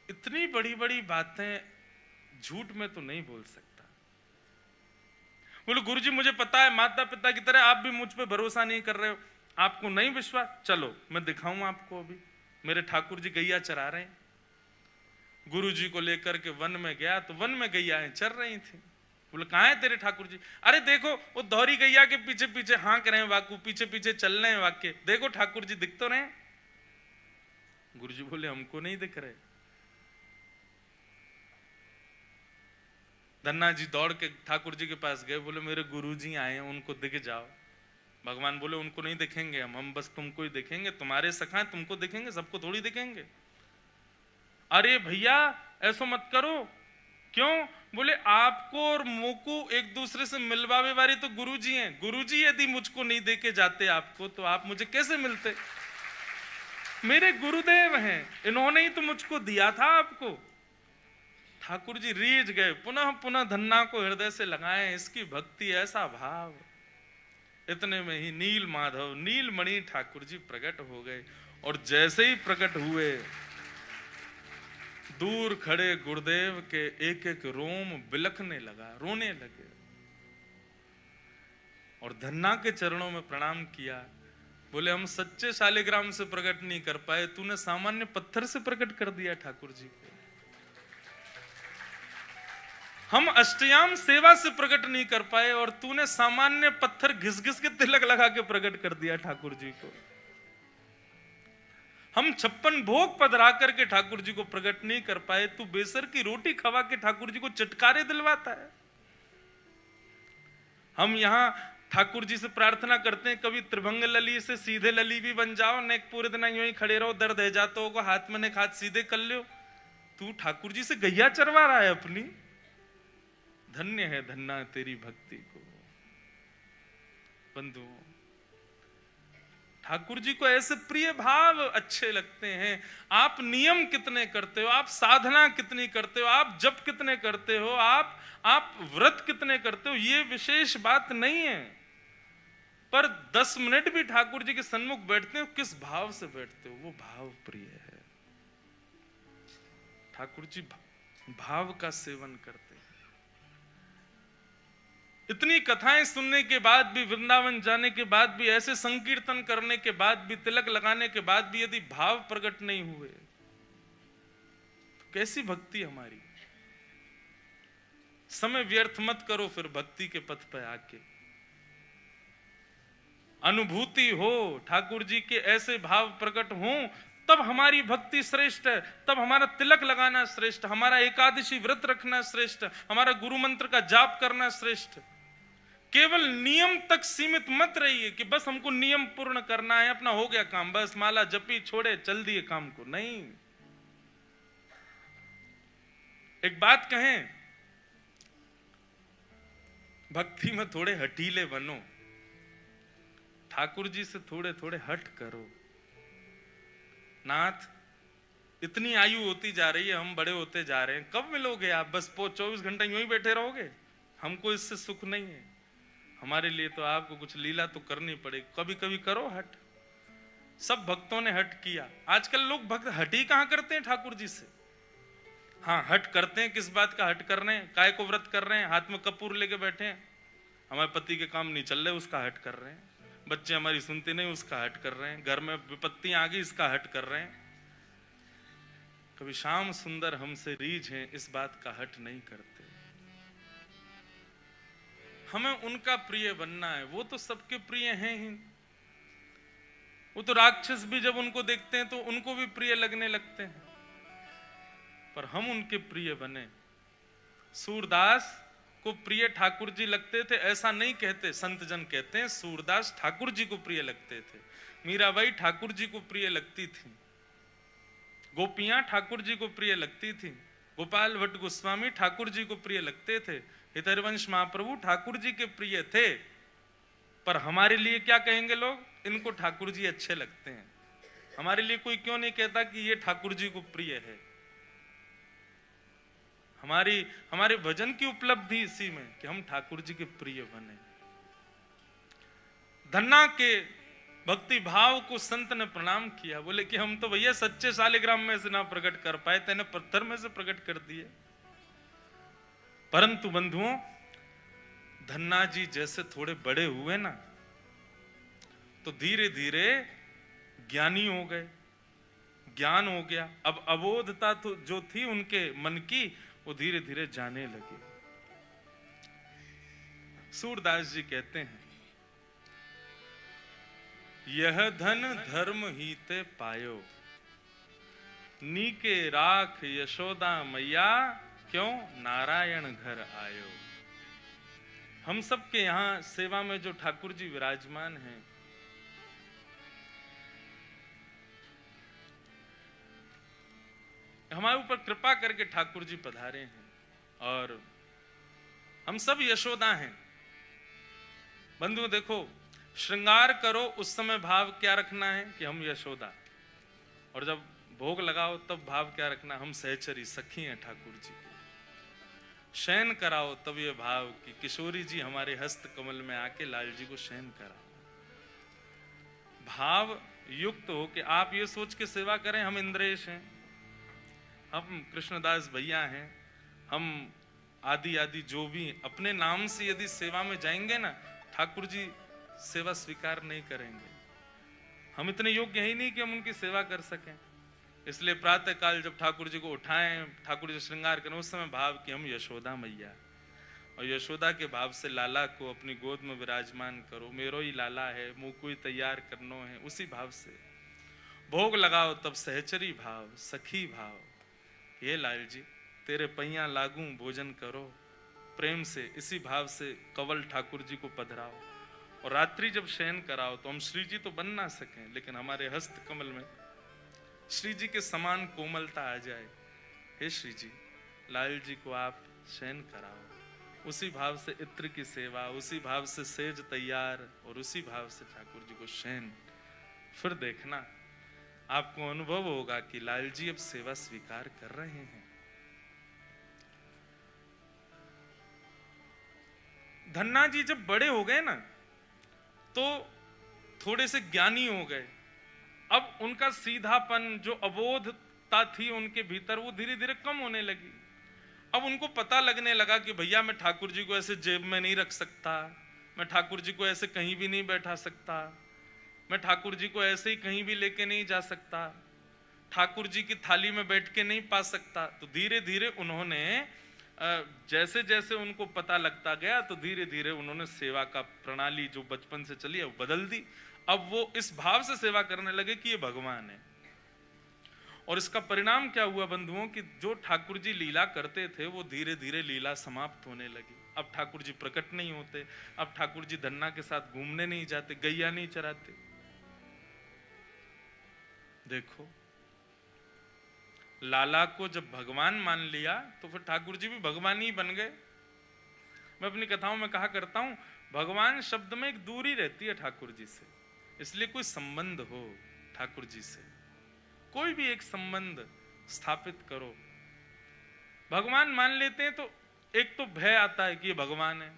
इतनी बड़ी बड़ी बातें झूठ में तो नहीं बोल सकता। बोले, गुरुजी मुझे पता है, माता पिता की तरह आप भी मुझ पे भरोसा नहीं कर रहे हो, आपको नहीं विश्वास, चलो मैं दिखाऊं आपको। अभी मेरे ठाकुर जी गैया चरा रहे हैं। गुरुजी को लेकर के वन में गया तो वन में गैयाएं चर रही थी। बोले, कहाँ है तेरे ठाकुर जी? अरे देखो वो दोहरी गैया के पीछे पीछे हाँक रहे हैं, वाकू पीछे पीछे चल रहे हैं वाक्य, देखो ठाकुर जी दिख तो रहे। गुरुजी बोले, हमको नहीं दिख रहे। धन्ना जी दौड़ के ठाकुर जी के पास गए, बोले मेरे गुरुजी आए हैं, उनको दिख जाओ। भगवान बोले, उनको नहीं दिखेंगे हम बस तुमको ही दिखेंगे, तुम्हारे सखा हैं, तुमको दिखेंगे, सबको थोड़ी दिखेंगे। अरे भैया ऐसा मत करो। क्यों? बोले, आपको और मोको एक दूसरे से मिलवावे वाले तो गुरुजी हैं। गुरुजी यदि मुझको नहीं देके जाते आपको, तो आप मुझे कैसे मिलते? मेरे गुरुदेव हैं, इन्होंने ही तो मुझको दिया था आपको। ठाकुर जी रीझ गए, पुनः पुनः धन्ना को हृदय से लगाए, इसकी भक्ति ऐसा भाव। इतने में ही नील माधव नीलमणि ठाकुर जी प्रकट हो गए। और जैसे ही प्रकट हुए, दूर खड़े गुरुदेव के एक एक रोम बिलखने लगा, रोने लगे। और धन्ना के चरणों में प्रणाम किया। बोले, हम सच्चे शालिग्राम से प्रकट नहीं कर पाए, तूने सामान्य पत्थर से प्रकट कर दिया ठाकुर जी को। हम अष्टयाम सेवा से प्रकट नहीं कर पाए और तूने सामान्य पत्थर घिस घिस के तिलक लगा के प्रकट कर दिया ठाकुर जी को। हम 56 भोग पधरा करके ठाकुर जी को प्रकट नहीं कर पाए, तू बेसर की रोटी खवा के ठाकुर जी को चटकारे दिलवाता है। हम यहाँ ठाकुर जी से प्रार्थना करते हैं, कभी त्रिभंग लली से सीधे लली भी बन जाओ, ने पूरे दिन यूं ही खड़े रहो, दर्द है जाता होगा, हाथ में ने हाथ सीधे कर लो। तू ठाकुर जी से गैया चरवा रहा है अपनी। धन्य है धन्ना तेरी भक्ति को। बंधुओं, ठाकुर जी को ऐसे प्रिय भाव अच्छे लगते हैं। आप नियम कितने करते हो, आप साधना कितनी करते हो, आप जप कितने करते हो, आप व्रत कितने करते हो, ये विशेष बात नहीं है, पर 10 मिनट भी ठाकुर जी के सन्मुख बैठते हो, किस भाव से बैठते हो, वो भाव प्रिय है। ठाकुर जी भाव का सेवन करते हैं। इतनी कथाएं सुनने के बाद भी, वृंदावन जाने के बाद भी, ऐसे संकीर्तन करने के बाद भी, तिलक लगाने के बाद भी यदि भाव प्रकट नहीं हुए तो कैसी भक्ति हमारी। समय व्यर्थ मत करो फिर भक्ति के पथ पर आके। अनुभूति हो, ठाकुर जी के ऐसे भाव प्रकट हों, तब हमारी भक्ति श्रेष्ठ है, तब हमारा तिलक लगाना श्रेष्ठ, हमारा एकादशी व्रत रखना श्रेष्ठ, हमारा गुरु मंत्र का जाप करना श्रेष्ठ। केवल नियम तक सीमित मत रहिए कि बस हमको नियम पूर्ण करना है, अपना हो गया काम, बस माला जपी छोड़े चल दिए काम को। नहीं, एक बात कहें, भक्ति में थोड़े हठीले बनो, ठाकुर जी से थोड़े थोड़े हट करो। नाथ, इतनी आयु होती जा रही है, हम बड़े होते जा रहे हैं, कब मिलोगे आप? बस 24 घंटे यूं ही बैठे रहोगे? हमको इससे सुख नहीं है। हमारे लिए तो आपको कुछ लीला तो करनी पड़ेगी, कभी कभी करो हट। सब भक्तों ने हट किया। आजकल लोग भक्त हट ही कहां करते हैं ठाकुर जी से। हाँ, हट करते हैं, किस बात का हट कर रहे हैं? काय को व्रत कर रहे हैं, हाथ में कपूर लेके बैठे हैं, हमारे पति के काम नहीं चल रहे, उसका हट कर रहे हैं, बच्चे हमारी सुनते नहीं, उसका हट कर रहे हैं, घर में विपत्तियां आ गई, इसका हट कर रहे हैं। कभी श्याम सुंदर हमसे रीझ हैं, इस बात का हट नहीं करते। हमें उनका प्रिय बनना है, वो तो सबके प्रिय हैं ही। वो तो राक्षस भी जब उनको देखते हैं तो उनको भी प्रिय लगने लगते हैं, पर हम उनके प्रिय बने। सूरदास को प्रिय ठाकुर जी लगते थे ऐसा नहीं कहते, संत जन कहते हैं सूरदास ठाकुर जी को प्रिय लगते थे, मीराबाई ठाकुर जी को प्रिय लगती थी, गोपियां ठाकुर जी को प्रिय लगती थी, गोपाल भट्ट गोस्वामी ठाकुर जी को प्रिय लगते थे, हितरवंश महाप्रभु ठाकुर जी के प्रिय थे। पर हमारे लिए क्या कहेंगे लोग? इनको ठाकुर जी अच्छे लगते हैं। हमारे लिए कोई क्यों नहीं कहता कि ये ठाकुर जी को प्रिय है? हमारे भजन की उपलब्धि इसी में कि हम ठाकुर जी के प्रिय बने। धन्ना के भक्ति भाव को संत ने प्रणाम किया, बोले कि हम तो भैया सच्चे शालिग्राम में से ना प्रकट कर पाए, तेने पत्थर में से प्रकट कर दिए। परंतु बंधुओं, धन्ना जी जैसे थोड़े बड़े हुए ना, तो धीरे धीरे ज्ञानी हो गए, ज्ञान हो गया। अब अबोधता तो जो थी उनके मन की, वो धीरे धीरे जाने लगे। सूरदास जी कहते हैं, यह धन धर्म ही ते पायो, नीके राख यशोदा मैया, क्यों नारायण घर आयो। हम सब के यहाँ सेवा में जो ठाकुर जी विराजमान हैं, हमारे ऊपर कृपा करके ठाकुर जी पधारे हैं, और हम सब यशोदा हैं। बंधु देखो, श्रृंगार करो उस समय भाव क्या रखना है कि हम यशोदा, और जब भोग लगाओ तब भाव क्या रखना, हम सहचरी सखी हैं ठाकुर जी। शयन कराओ तब ये भाव कि किशोरी जी हमारे हस्त कमल में आके लाल जी को शयन कराओ। भाव युक्त हो कि आप ये सोच के सेवा करें, हम इंद्रेश हैं, हम कृष्णदास भैया हैं, हम आदि आदि जो भी अपने नाम से यदि सेवा में जाएंगे ना, ठाकुर जी सेवा स्वीकार नहीं करेंगे। हम इतने योग्य ही नहीं कि हम उनकी सेवा कर सकें। इसलिए प्रातः काल जब ठाकुर जी को उठाएं, ठाकुर जी श्रृंगार करें, उस समय भाव कि हम यशोदा मैया, और यशोदा के भाव से लाला को अपनी गोद में विराजमान करो, मेरो ही लाला है, मुँह को ही तैयार करनो है, उसी भाव से। भोग लगाओ तब सहचरी भाव सखी भाव, ये लाल जी तेरे पैया लागू भोजन करो, प्रेम से इसी भाव से कंवल ठाकुर जी को पधराओ। और रात्रि जब शयन कराओ तो हम श्री जी तो बन ना सकें, लेकिन हमारे हस्त कमल में श्री जी के समान कोमलता आ जाए। हे श्री जी, लाल जी को आप शयन कराओ, उसी भाव से इत्र की सेवा, उसी भाव से सेज तैयार, और उसी भाव से ठाकुर जी को शयन। फिर देखना आपको अनुभव होगा कि लाल जी अब सेवा स्वीकार कर रहे हैं। धन्ना जी जब बड़े हो गए ना तो थोड़े से ज्ञानी हो गए। अब उनका सीधापन, जो अबोधता थी उनके भीतर, वो धीरे धीरे कम होने लगी। अब उनको पता लगने लगा कि भैया मैं ठाकुर जी को ऐसे जेब में नहीं रख सकता, मैं ठाकुर जी को ऐसे कहीं भी नहीं बैठा सकता, मैं ठाकुर जी को ऐसे ही कहीं भी लेके नहीं जा सकता, ठाकुर जी की थाली में बैठ के नहीं पा सकता। तो धीरे धीरे उन्होंने जैसे जैसे उनको पता लगता गया तो धीरे धीरे उन्होंने सेवा का प्रणाली जो बचपन से चली है वो बदल दी। अब वो इस भाव से सेवा करने लगे कि ये भगवान है। और इसका परिणाम क्या हुआ बंधुओं, कि जो ठाकुर जी लीला करते थे वो धीरे धीरे लीला समाप्त होने लगी। अब ठाकुर जी प्रकट नहीं होते, अब ठाकुर जी धन्ना के साथ घूमने नहीं जाते, गैया नहीं चराते। देखो, लाला को जब भगवान मान लिया तो फिर ठाकुर जी भी भगवान ही बन गए। मैं अपनी कथाओं में कहा करता हूं, भगवान शब्द में एक दूरी रहती है ठाकुर जी से, इसलिए कोई संबंध हो ठाकुर जी से, कोई भी एक संबंध स्थापित करो। भगवान मान लेते हैं तो एक तो भय आता है कि ये भगवान है,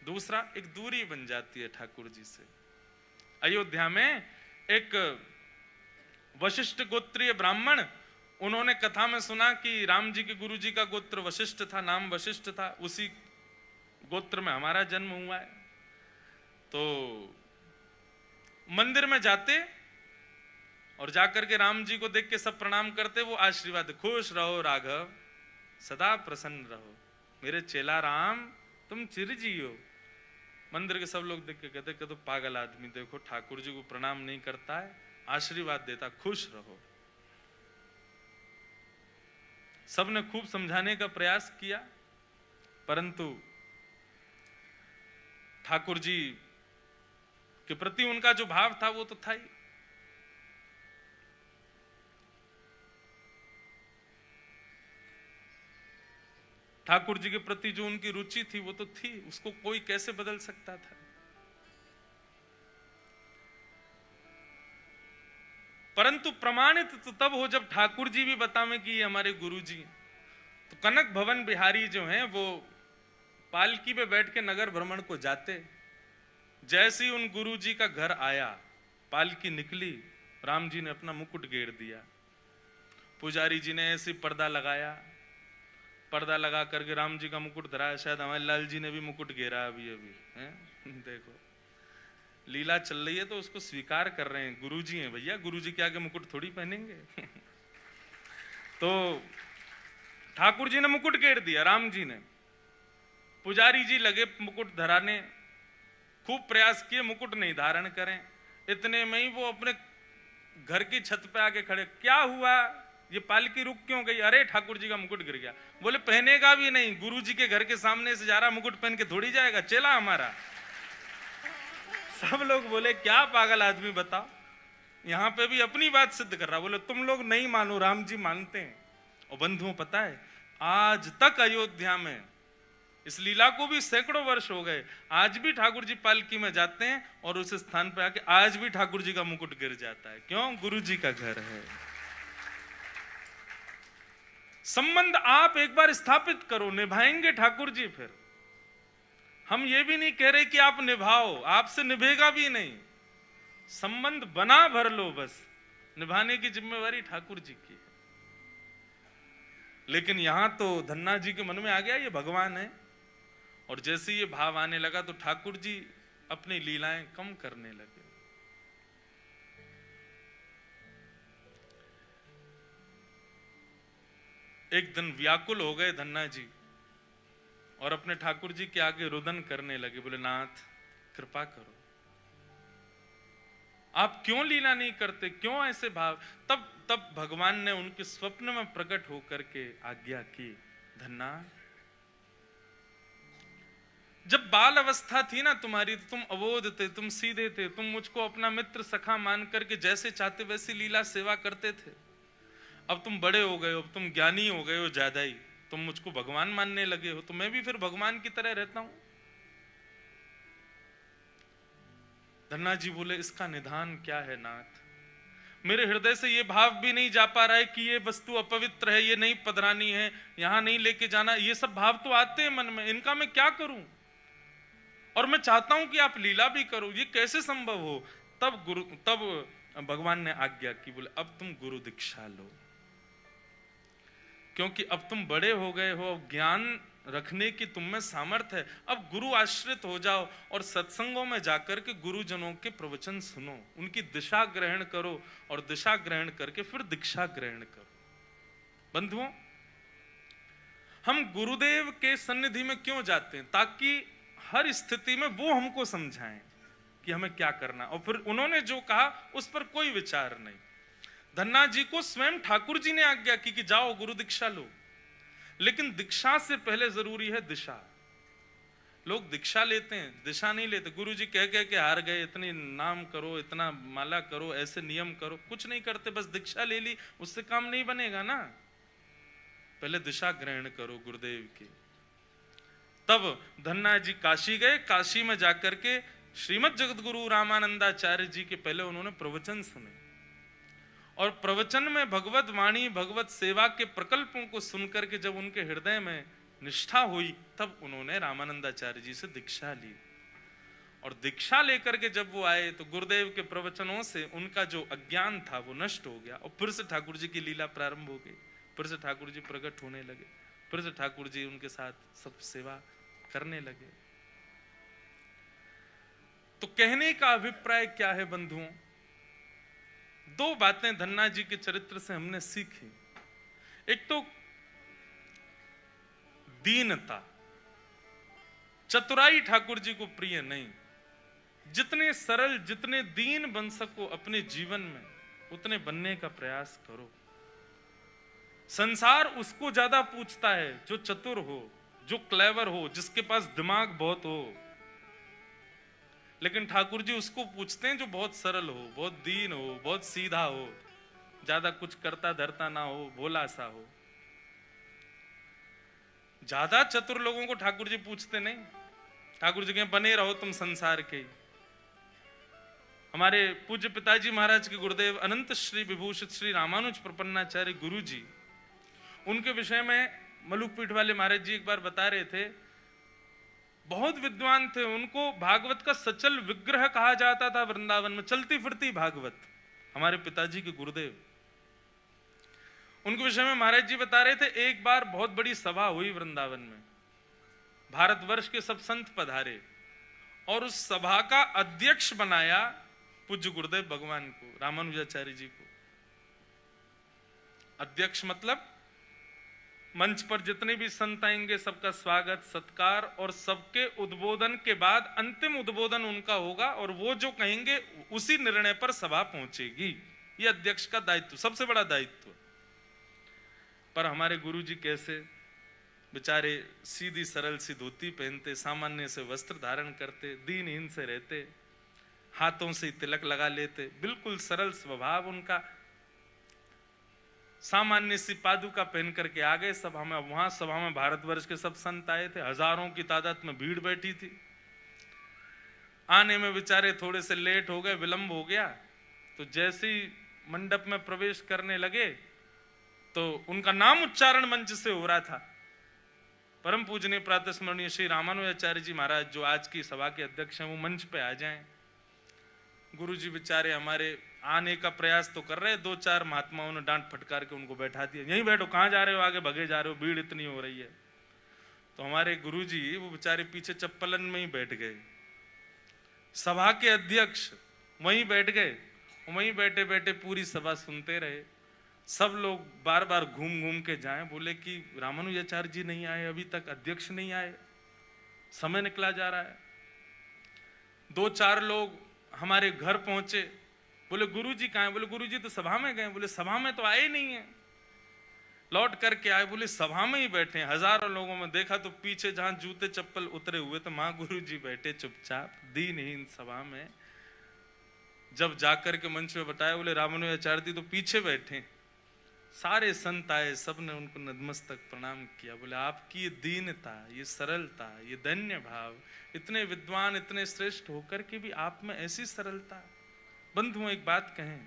दूसरा एक दूरी बन जाती है ठाकुर जी से। अयोध्या में एक वशिष्ठ गोत्रीय ब्राह्मण, उन्होंने कथा में सुना कि राम जी के गुरु जी का गोत्र वशिष्ठ था, नाम वशिष्ठ था, उसी गोत्र में हमारा जन्म हुआ है। तो मंदिर में जाते और जाकर के राम जी को देख के सब प्रणाम करते, वो आशीर्वाद, खुश रहो राघव, सदा प्रसन्न रहो, मेरे चेला राम तुम चिर जियो। मंदिर के सब लोग देख के कहते कि तो पागल आदमी, देखो ठाकुर जी को प्रणाम नहीं करता है, आशीर्वाद देता, खुश रहो। सबने खूब समझाने का प्रयास किया, परंतु ठाकुर जी के प्रति उनका जो भाव था वो तो था ही। ठाकुर जी के प्रति जो उनकी रुचि थी वो तो थी, उसको कोई कैसे बदल सकता था। परंतु प्रमाणित तो तब हो जब ठाकुर जी भी बतावें कि ये हमारे गुरु जी। तो कनक भवन बिहारी जो हैं वो पालकी पे बैठ के नगर भ्रमण को जाते, जैसे ही उन गुरु जी का घर आया, पालकी निकली, राम जी ने अपना मुकुट घेर दिया, पुजारी जी ने ऐसे पर्दा लगाया, पर्दा लगा करके राम जी का मुकुट धराया। शायद हमारे लाल जी ने भी मुकुट घेरा अभी अभी है। देखो लीला चल रही है तो उसको स्वीकार कर रहे हैं, गुरुजी हैं भैया, गुरुजी के आगे मुकुट थोड़ी पहनेंगे। तो ठाकुर जी ने मुकुट घेर दिया, राम जी ने, पुजारी जी लगे मुकुट धराने, खूब प्रयास किए मुकुट नहीं धारण करें। इतने में ही वो अपने घर की छत पे आके खड़े, क्या हुआ, ये पालकी रुक क्यों गई? अरे ठाकुर जी का मुकुट गिर गया। बोले पहनेगा भी नहीं, गुरु जी के घर के सामने से जा रहा, मुकुट पहन के थोड़ी जाएगा, चेला हमारा। सब लोग बोले क्या पागल आदमी, बताओ, यहां पे भी अपनी बात सिद्ध कर रहा। बोले तुम लोग नहीं मानो, राम जी मानते हैं। और बंधुओं पता है, आज तक अयोध्या में इस लीला को भी सैकड़ों वर्ष हो गए, आज भी ठाकुर जी पालकी में जाते हैं और उस स्थान पे आके आज भी ठाकुर जी का मुकुट गिर जाता है। क्यों? गुरु जी का घर है। संबंध आप एक बार स्थापित करो, निभाएंगे ठाकुर जी। फिर हम ये भी नहीं कह रहे कि आप निभाओ, आपसे निभेगा भी नहीं, संबंध बना भर लो, बस निभाने की जिम्मेवारी ठाकुर जी की है। लेकिन यहां तो धन्ना जी के मन में आ गया ये भगवान है, और जैसे ये भाव आने लगा तो ठाकुर जी अपनी लीलाएं कम करने लगे। एक दिन व्याकुल हो गए धन्ना जी और अपने ठाकुर जी के आगे रुदन करने लगे। बोले नाथ कृपा करो, आप क्यों लीला नहीं करते, क्यों ऐसे भाव? तब तब भगवान ने उनके स्वप्न में प्रकट होकर के आज्ञा की, धन्ना जब बाल अवस्था थी ना तुम्हारी, तो तुम अबोध थे, तुम सीधे थे, तुम मुझको अपना मित्र सखा मान करके जैसे चाहते वैसी लीला सेवा करते थे। अब तुम बड़े हो गए हो, अब तुम ज्ञानी हो गए हो ज्यादा ही, तुम मुझको भगवान मानने लगे हो, तो मैं भी फिर भगवान की तरह रहता हूं। धन्ना जी बोले, इसका निदान क्या है नाथ? मेरे हृदय से ये भाव भी नहीं जा पा रहा है कि ये वस्तु अपवित्र है, ये नहीं पधरानी है, यहां नहीं लेके जाना। ये सब भाव तो आते हैं मन में, इनका मैं क्या करूं? और मैं चाहता हूं कि आप लीला भी करो, ये कैसे संभव हो? तब भगवान ने आज्ञा की, बोले अब तुम गुरु दीक्षा लो, क्योंकि अब तुम बड़े हो गए हो, ज्ञान रखने की तुम में सामर्थ्य है। अब गुरु आश्रित हो जाओ और सत्संगों में जाकर के गुरुजनों के प्रवचन सुनो, उनकी दिशा ग्रहण करो, और दिशा ग्रहण करके फिर दीक्षा ग्रहण करो। बंधुओं, हम गुरुदेव के सन्निधि में क्यों जाते हैं? ताकि हर स्थिति में वो हमको समझाएं कि हमें क्या करना, और फिर उन्होंने जो कहा उस पर कोई विचार नहीं। धन्ना जी को स्वयं ठाकुर जी ने आज्ञा की कि जाओ गुरु दीक्षा लो, लेकिन दीक्षा से पहले जरूरी है दिशा। लोग दीक्षा लेते हैं, दिशा नहीं लेते। गुरु जी कह के हार गए, इतनी नाम करो, इतना माला करो, ऐसे नियम करो, कुछ नहीं करते, बस दीक्षा ले ली, उससे काम नहीं बनेगा ना। पहले दिशा ग्रहण करो गुरुदेव की। तब धन्ना जी काशी गए, काशी में जाकर के श्रीमद जगतगुरु रामानंदाचार्य जी के पहले उन्होंने प्रवचन सुने, और प्रवचन में भगवत वाणी, भगवत सेवा के प्रकल्पों को सुनकर के जब उनके हृदय में निष्ठा हुई, तब उन्होंने रामानंदाचार्य जी से दीक्षा ली। और दीक्षा लेकर के जब वो आए, तो गुरुदेव के प्रवचनों से उनका जो अज्ञान था वो नष्ट हो गया, और फिर से ठाकुर जी की लीला प्रारंभ हो गई। फिर से ठाकुर जी प्रकट होने लगे, फिर से ठाकुर जी उनके साथ सब सेवा करने लगे। तो कहने का अभिप्राय क्या है बंधुओं? दो बातें धन्ना जी के चरित्र से हमने सीखी। एक तो दीनता, चतुराई ठाकुर जी को प्रिय नहीं। जितने सरल, जितने दीन बन सको अपने जीवन में, उतने बनने का प्रयास करो। संसार उसको ज्यादा पूछता है जो चतुर हो, जो क्लेवर हो, जिसके पास दिमाग बहुत हो, लेकिन ठाकुर जी उसको पूछते हैं जो बहुत सरल हो, बहुत दीन हो, बहुत सीधा हो, ज्यादा कुछ करता धरता ना हो, भोला सा हो। ज्यादा चतुर लोगों को ठाकुर जी पूछते नहीं। ठाकुर जी के बने रहो तुम संसार के। हमारे पूज्य पिताजी महाराज के गुरुदेव अनंत श्री विभूषित श्री रामानुज प्रपन्नाचार्य गुरु जी, उनके विषय में मलुक पीठ वाले महाराज जी एक बार बता रहे थे, बहुत विद्वान थे, उनको भागवत का सचल विग्रह कहा जाता था वृंदावन में, चलती फिरती भागवत। हमारे पिताजी के गुरुदेव, उनके विषय में महाराज जी बता रहे थे, एक बार बहुत बड़ी सभा हुई वृंदावन में, भारतवर्ष के सब संत पधारे, और उस सभा का अध्यक्ष बनाया पूज्य गुरुदेव भगवान को, रामानुजाचार्य जी को। अध्यक्ष मतलब मंच पर जितने भी संत आएंगे सबका स्वागत सत्कार, और सबके उद्बोधन के बाद अंतिम उद्बोधन उनका होगा, और वो जो कहेंगे उसी निर्णय पर सभा पहुंचेगी। ये अध्यक्ष का दायित्व, सबसे बड़ा दायित्व। पर हमारे गुरु जी कैसे बेचारे सीधी सरल सी धोती पहनते, सामान्य से वस्त्र धारण करते, दीनहीन से रहते, हाथों से तिलक लगा लेते, बिल्कुल सरल स्वभाव उनका। सामान्य सी पादुका पहन करके आ गए सभा में। वहां सभा में भारतवर्ष के सब संत आए थे, हजारों की तादाद में भीड़ बैठी थी। आने में बेचारे थोड़े से लेट हो गए, विलंब हो गया। तो जैसे ही मंडप में प्रवेश करने लगे तो उनका नाम उच्चारण मंच से हो रहा था। परम पूजनीय प्रातः स्मरणीय श्री रामानुजाचार्य जी महाराज, जो आज की सभा के अध्यक्ष हैं, वो मंच पे आ जाएं। गुरु जी बेचारे हमारे आने का प्रयास तो कर रहे, दो चार महात्माओं ने डांट फटकार के उनको बैठा दिया, यहीं बैठो, कहाँ जा रहे हो, आगे भगे जा रहे हो, भीड़ इतनी हो रही है। तो हमारे गुरु जी वो बेचारे पीछे चप्पलन में ही बैठ गए। सभा के अध्यक्ष वहीं बैठ गए, वहीं बैठे बैठे पूरी सभा सुनते रहे। सब लोग बार बार घूम घूम के जाएं, बोले कि रामानुजाचार्य जी नहीं आए अभी तक, अध्यक्ष नहीं आए, समय निकला जा रहा है। दो चार लोग हमारे घर पहुंचे, बोले गुरुजी कहाँ है? बोले गुरुजी तो सभा में गए। बोले सभा में तो आए नहीं है। लौट करके आए, बोले सभा में ही बैठे हैं। हजारों लोगों में देखा तो पीछे जहां जूते चप्पल उतरे हुए तो मां गुरुजी बैठे चुपचाप दीनहीन सभा में। जब जाकर के मंच में बताया, बोले रामानुजाचार्य जी तो पीछे बैठे। सारे संत आए, सबने उनको नतमस्तक प्रणाम किया। बोले आपकी ये दीनता, ये सरलता, ये धन्य भाव, इतने विद्वान, इतने श्रेष्ठ होकर के भी आप में ऐसी सरलता। बंधुओं एक बात कहें,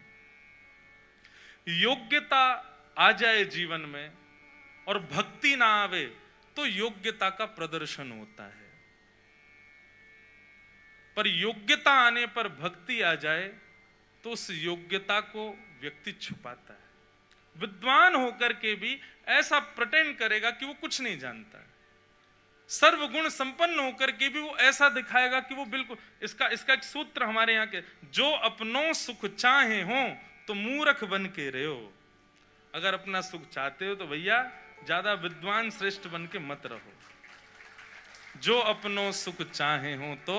योग्यता आ जाए जीवन में और भक्ति ना आवे तो योग्यता का प्रदर्शन होता है, पर योग्यता आने पर भक्ति आ जाए तो उस योग्यता को व्यक्ति छुपाता है। विद्वान होकर के भी ऐसा प्रिटेंड करेगा कि वो कुछ नहीं जानता है। सर्वगुण संपन्न होकर के भी वो ऐसा दिखाएगा कि वो बिल्कुल, इसका एक सूत्र हमारे यहाँ के, जो अपनों सुख चाहे हो तो मूर्ख बन के रहो। अगर अपना सुख चाहते हो तो भैया ज्यादा विद्वान श्रेष्ठ बन के मत रहो। जो अपनों सुख चाहे हो तो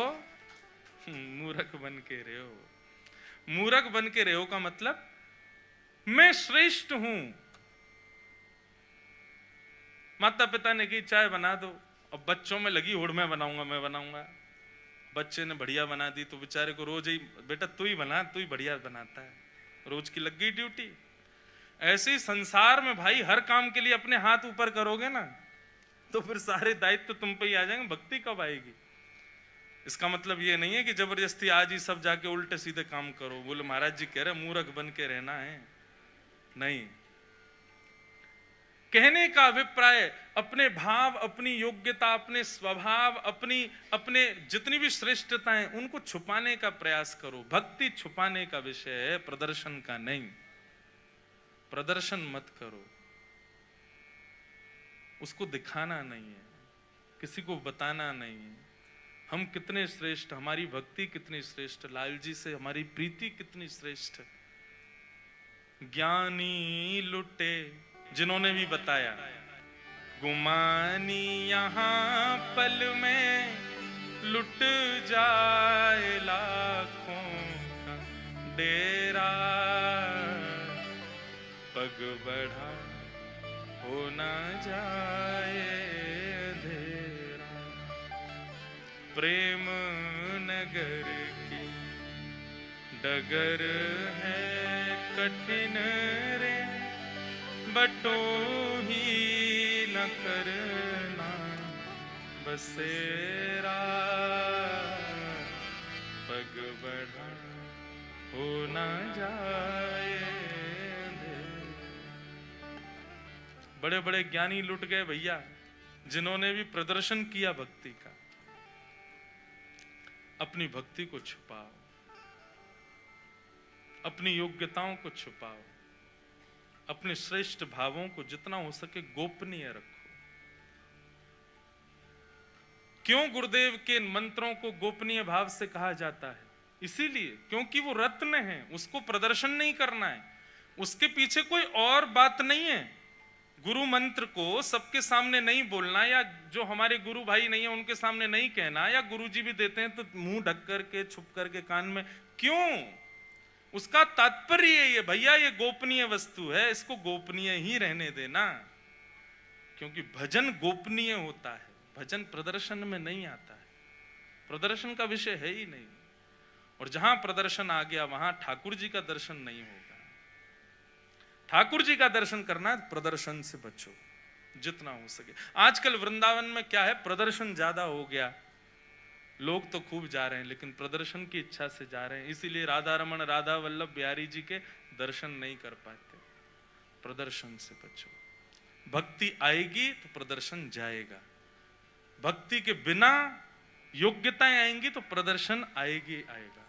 मूर्ख बन के रहो। मूर्ख बन के रहो का मतलब मैं श्रेष्ठ हूं। माता पिता ने की चाय बना दो, अब बच्चों में लगी होड़ मैं बनाऊंगा। बच्चे ने बढ़िया बना दी तो बेचारे को रोज ही, बेटा तू ही बना, तू ही बढ़िया बनाता है, रोज की लग गई ड्यूटी। ऐसे ही संसार में भाई हर काम के लिए अपने हाथ ऊपर करोगे ना तो फिर सारे दायित्व तुम पे ही आ जाएंगे, भक्ति कब आएगी? इसका मतलब ये नहीं है कि जबरदस्ती आज ही सब जाके उल्टे सीधे काम करो। बोले महाराज जी कह रहे मूर्ख बन के रहना है, नहीं। कहने का अभिप्राय अपने भाव, अपनी योग्यता, अपने स्वभाव, अपने जितनी भी श्रेष्ठताएं उनको छुपाने का प्रयास करो। भक्ति छुपाने का विषय है, प्रदर्शन का नहीं। प्रदर्शन मत करो, उसको दिखाना नहीं है, किसी को बताना नहीं है हम कितने श्रेष्ठ, हमारी भक्ति कितनी श्रेष्ठ, लाल जी से हमारी प्रीति कितनी श्रेष्ठ। ज्ञानी लुटे जिन्होंने भी बताया, गुमानी यहां पल में लुट जाए लाखों का डेरा, पग बढ़ा हो ना जाए अंधेरा। प्रेम नगर की डगर है कठिन रे, बटो ही न करना बसेरा, पग बढ़ा हो न जाए। बड़े बड़े ज्ञानी लुट गए भैया, जिन्होंने भी प्रदर्शन किया भक्ति का। अपनी भक्ति को छुपाओ, अपनी योग्यताओं को छुपाओ, अपने श्रेष्ठ भावों को जितना हो सके गोपनीय रखो। क्यों गुरुदेव के मंत्रों को गोपनीय भाव से कहा जाता है? इसीलिए क्योंकि वो रत्न है, उसको प्रदर्शन नहीं करना है, उसके पीछे कोई और बात नहीं है। गुरु मंत्र को सबके सामने नहीं बोलना, या जो हमारे गुरु भाई नहीं है उनके सामने नहीं कहना, या गुरुजी भी देते हैं तो मुंह ढक करके छुप करके कान में। क्यों? उसका तात्पर्य ये भैया ये गोपनीय वस्तु है, इसको गोपनीय ही रहने देना, क्योंकि भजन गोपनीय होता है, भजन प्रदर्शन में नहीं आता है, प्रदर्शन का विषय है ही नहीं। और जहां प्रदर्शन आ गया वहां ठाकुर जी का दर्शन नहीं होगा। ठाकुर जी का दर्शन करना है, प्रदर्शन से बचो जितना हो सके। आजकल वृंदावन में क्या है, प्रदर्शन ज्यादा हो गया, लोग तो खूब जा रहे हैं लेकिन प्रदर्शन की इच्छा से जा रहे हैं, इसीलिए राधा रमन राधा वल्लभ बिहारी जी के दर्शन नहीं कर पाते। प्रदर्शन से बचो, भक्ति आएगी तो प्रदर्शन जाएगा, भक्ति के बिना योग्यताएं आएंगी तो प्रदर्शन आएगा।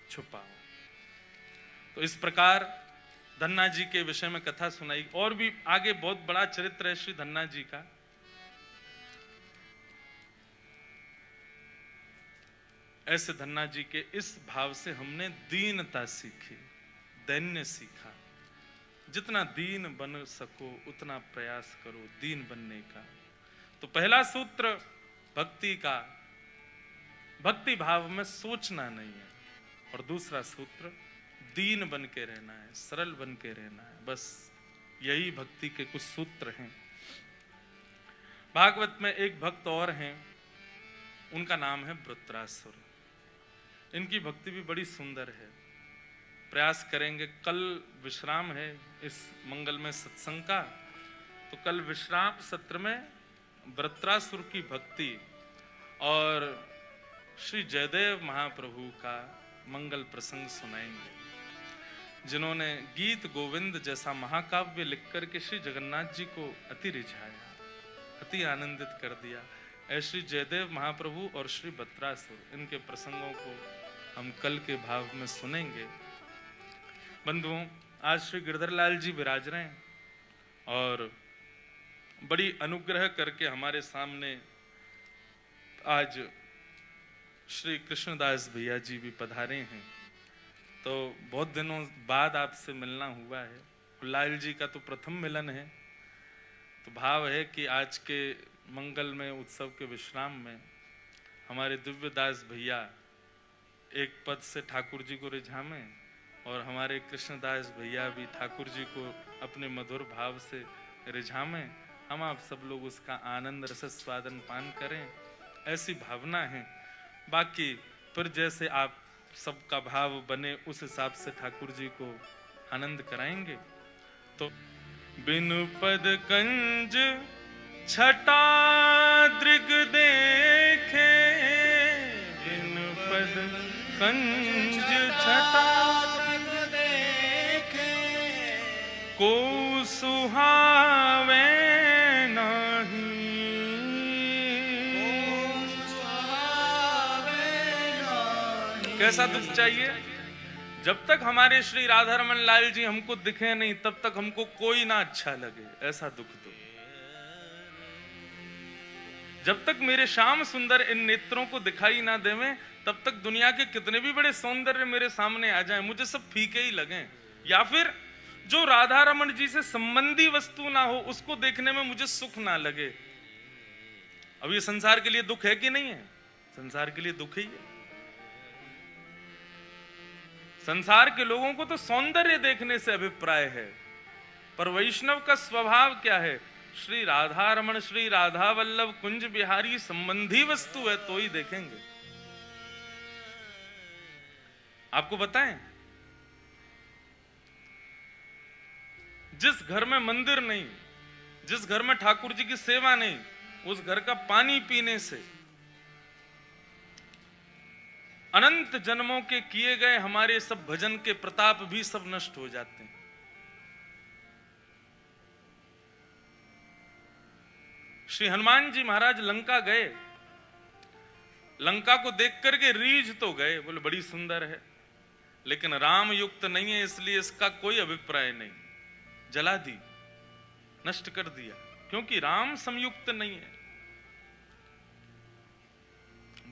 छुपाओ। तो इस प्रकार धन्ना जी के विषय में कथा सुनाई, और भी आगे बहुत बड़ा चरित्र है श्री धन्ना जी का। ऐसे धन्ना जी के इस भाव से हमने दीनता सीखी, दैन्य सीखा। जितना दीन बन सको उतना प्रयास करो दीन बनने का। तो पहला सूत्र भक्ति का, भक्ति भाव में सोचना नहीं है और दूसरा सूत्र, दीन बन के रहना है, सरल बन के रहना है। बस यही भक्ति के कुछ सूत्र हैं। भागवत में एक भक्त और हैं, उनका नाम है वृत्रासुर। इनकी भक्ति भी बड़ी सुंदर है। प्रयास करेंगे, कल विश्राम है इस मंगल में सत्संग का, तो कल विश्राम सत्र में वृत्रासुर की भक्ति और श्री जयदेव महाप्रभु का मंगल प्रसंग सुनाएंगे, जिन्होंने गीत गोविंद जैसा महाकाव्य लिखकर के श्री जगन्नाथ जी को अति रिझाया, अति आनंदित कर दिया। ऐसे जयदेव महाप्रभु और श्री वृत्रासुर, इनके प्रसंगों को हम कल के भाव में सुनेंगे। बंधुओं, आज श्री गिरधरलाल जी विराज रहे हैं और बड़ी अनुग्रह करके हमारे सामने आज श्री कृष्णदास भैया जी भी पधारे हैं। तो बहुत दिनों बाद आपसे मिलना हुआ है। लाल जी का तो प्रथम मिलन है, तो भाव है कि आज के मंगल में उत्सव के विश्राम में हमारे दिव्यदास भैया एक पद से ठाकुर जी को रिझामें और हमारे कृष्णदास भैया भी ठाकुर जी को अपने मधुर भाव से रिझामें। हम आप सब लोग उसका आनंद रस स्वादन पान करें, ऐसी भावना है। बाकी फिर जैसे आप सबका भाव बने उस हिसाब से ठाकुर जी को आनंद कराएंगे। तो बिनु पद कंज छटा दृग देखे, बिनु पद कंज छटा दृग देखे, को सुहावे नाही। कैसा दुख चाहिए? जब तक हमारे श्री राधा रमन लाल जी हमको दिखे नहीं, तब तक हमको कोई ना अच्छा लगे, ऐसा दुख दो। जब तक मेरे श्याम सुंदर इन नेत्रों को दिखाई ना देवें, तब तक दुनिया के कितने भी बड़े सौंदर्य मेरे सामने आ जाएं, मुझे सब फीके ही लगें। या फिर जो राधा रमन जी से संबंधी वस्तु ना हो, उसको देखने में मुझे सुख ना लगे। अब ये संसार के लिए दुख है कि नहीं है? संसार के लिए दुख ही है। संसार के लोगों को तो सौंदर्य देखने से अभिप्राय है, पर वैष्णव का स्वभाव क्या है? श्री राधा रमन, श्री राधा वल्लभ कुंज बिहारी संबंधी वस्तु है तो ही देखेंगे। आपको बताएं, जिस घर में मंदिर नहीं, जिस घर में ठाकुर जी की सेवा नहीं, उस घर का पानी पीने से अनंत जन्मों के किए गए हमारे सब भजन के प्रताप भी सब नष्ट हो जाते हैं। श्री हनुमान जी महाराज लंका गए, लंका को देख करके रीझ तो गए, बोले बड़ी सुंदर है, लेकिन राम युक्त नहीं है, इसलिए इसका कोई अभिप्राय नहीं। जला दी, नष्ट कर दिया, क्योंकि राम संयुक्त नहीं है।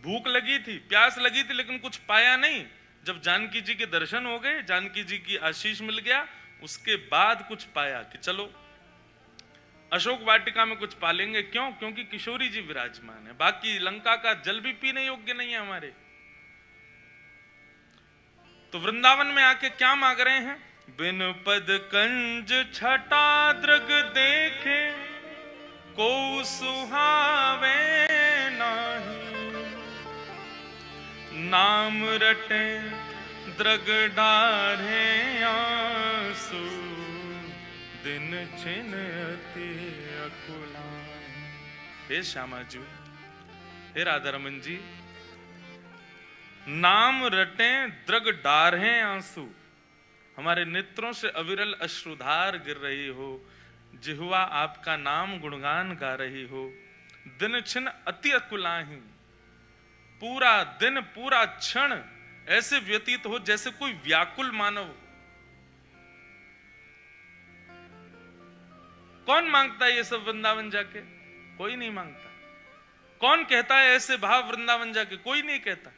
भूख लगी थी, प्यास लगी थी, लेकिन कुछ पाया नहीं। जब जानकी जी के दर्शन हो गए, जानकी जी की आशीष मिल गया, उसके बाद कुछ पाया कि चलो अशोक वाटिका में कुछ पालेंगे। क्यों? क्योंकि किशोरी जी विराजमान है। बाकी लंका का जल भी पीने योग्य नहीं है हमारे। तो वृंदावन में आके क्या मांग रहे हैं? बिन पद कंज छटा दृग देखे, को सुहावे नाही। नाम रटे द्रग डारे आंसू, दिन छिन अति अकुलाए। हे श्यामा जी, हे राधा रमन जी, नाम रटे द्रग डारे आंसू, हमारे नेत्रों से अविरल अश्रुधार गिर रही हो, जिह्वा आपका नाम गुणगान गा रही हो। दिन छिन अति अकुलाही, पूरा दिन पूरा क्षण ऐसे व्यतीत हो जैसे कोई व्याकुल मानव। कौन मांगता है ये सब वृंदावन जाके? कोई नहीं मांगता। कौन कहता है ऐसे भाव वृंदावन जाके? कोई नहीं कहता।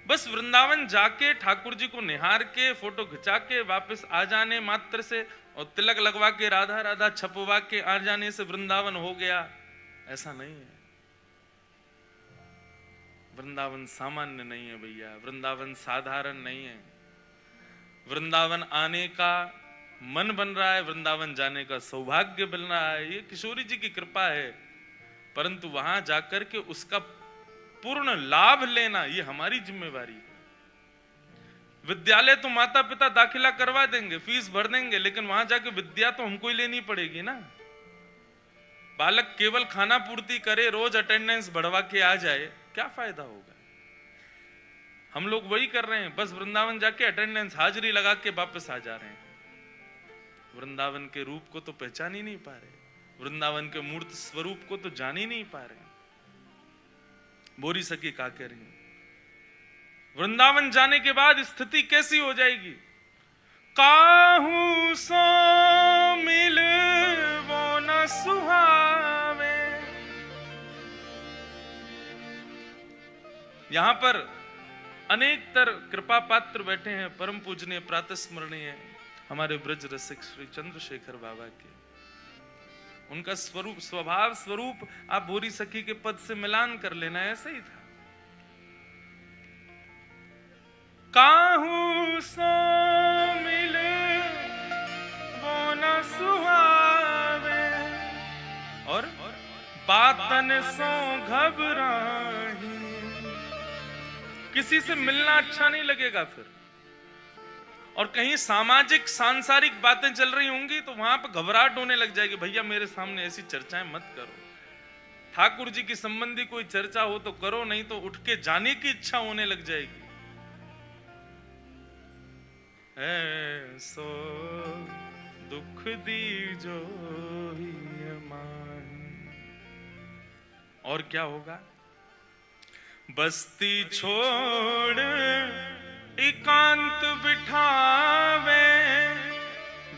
बस वृंदावन जाके ठाकुर जी को निहार के, फोटो खिंचा के वापस आ जाने मात्र से, और तिलक लगवा के राधा राधा छपवा के आ जाने से वृंदावन हो गया, ऐसा नहीं है। वृंदावन सामान्य नहीं है भैया, वृंदावन साधारण नहीं है। वृंदावन आने का मन बन रहा है, वृंदावन जाने का सौभाग्य बन रहा है, ये किशोरी जी की कृपा है। परंतु वहां जाकर के उसका पूर्ण लाभ लेना ये हमारी जिम्मेवारी है। विद्यालय तो माता पिता दाखिला करवा देंगे, फीस भर देंगे, लेकिन वहां जाके विद्या तो हमको ही लेनी पड़ेगी ना। बालक केवल खाना पूर्ति करे, रोज अटेंडेंस बढ़वा के आ जाए, क्या फायदा होगा? हम लोग वही कर रहे हैं, बस वृंदावन जाके अटेंडेंस हाजिरी लगा के वापस आ जा रहे हैं। वृंदावन के रूप को तो पहचान ही नहीं पा रहे, वृंदावन के मूर्त स्वरूप को तो जान ही नहीं पा रहे। बोरी सखी क्या कह रही है? वृंदावन जाने के बाद स्थिति कैसी हो जाएगी? काहू सो मिल वो न सुहावे। यहां पर अनेक तर कृपा पात्र बैठे हैं, परम पूजनीय प्रातः स्मरणीय हमारे ब्रज रसिक श्री चंद्रशेखर बाबा के। उनका स्वरूप, स्वभाव स्वरूप आप भूरी सखी के पद से मिलान कर लेना, ऐसे ही था। काहू सो मिल वो न सुहावे, और बातन सो घबराही। किसी से मिलना अच्छा नहीं लगेगा फिर, और कहीं सामाजिक सांसारिक बातें चल रही होंगी तो वहां पर घबराहट होने लग जाएगी, भैया मेरे सामने ऐसी चर्चाएं मत करो। ठाकुर जी की संबंधी कोई चर्चा हो तो करो, नहीं तो उठ के जाने की इच्छा होने लग जाएगी। ऐसो दुख दीजो ही माही। और क्या होगा? बस्ती छोड़ एकांत बिठावे,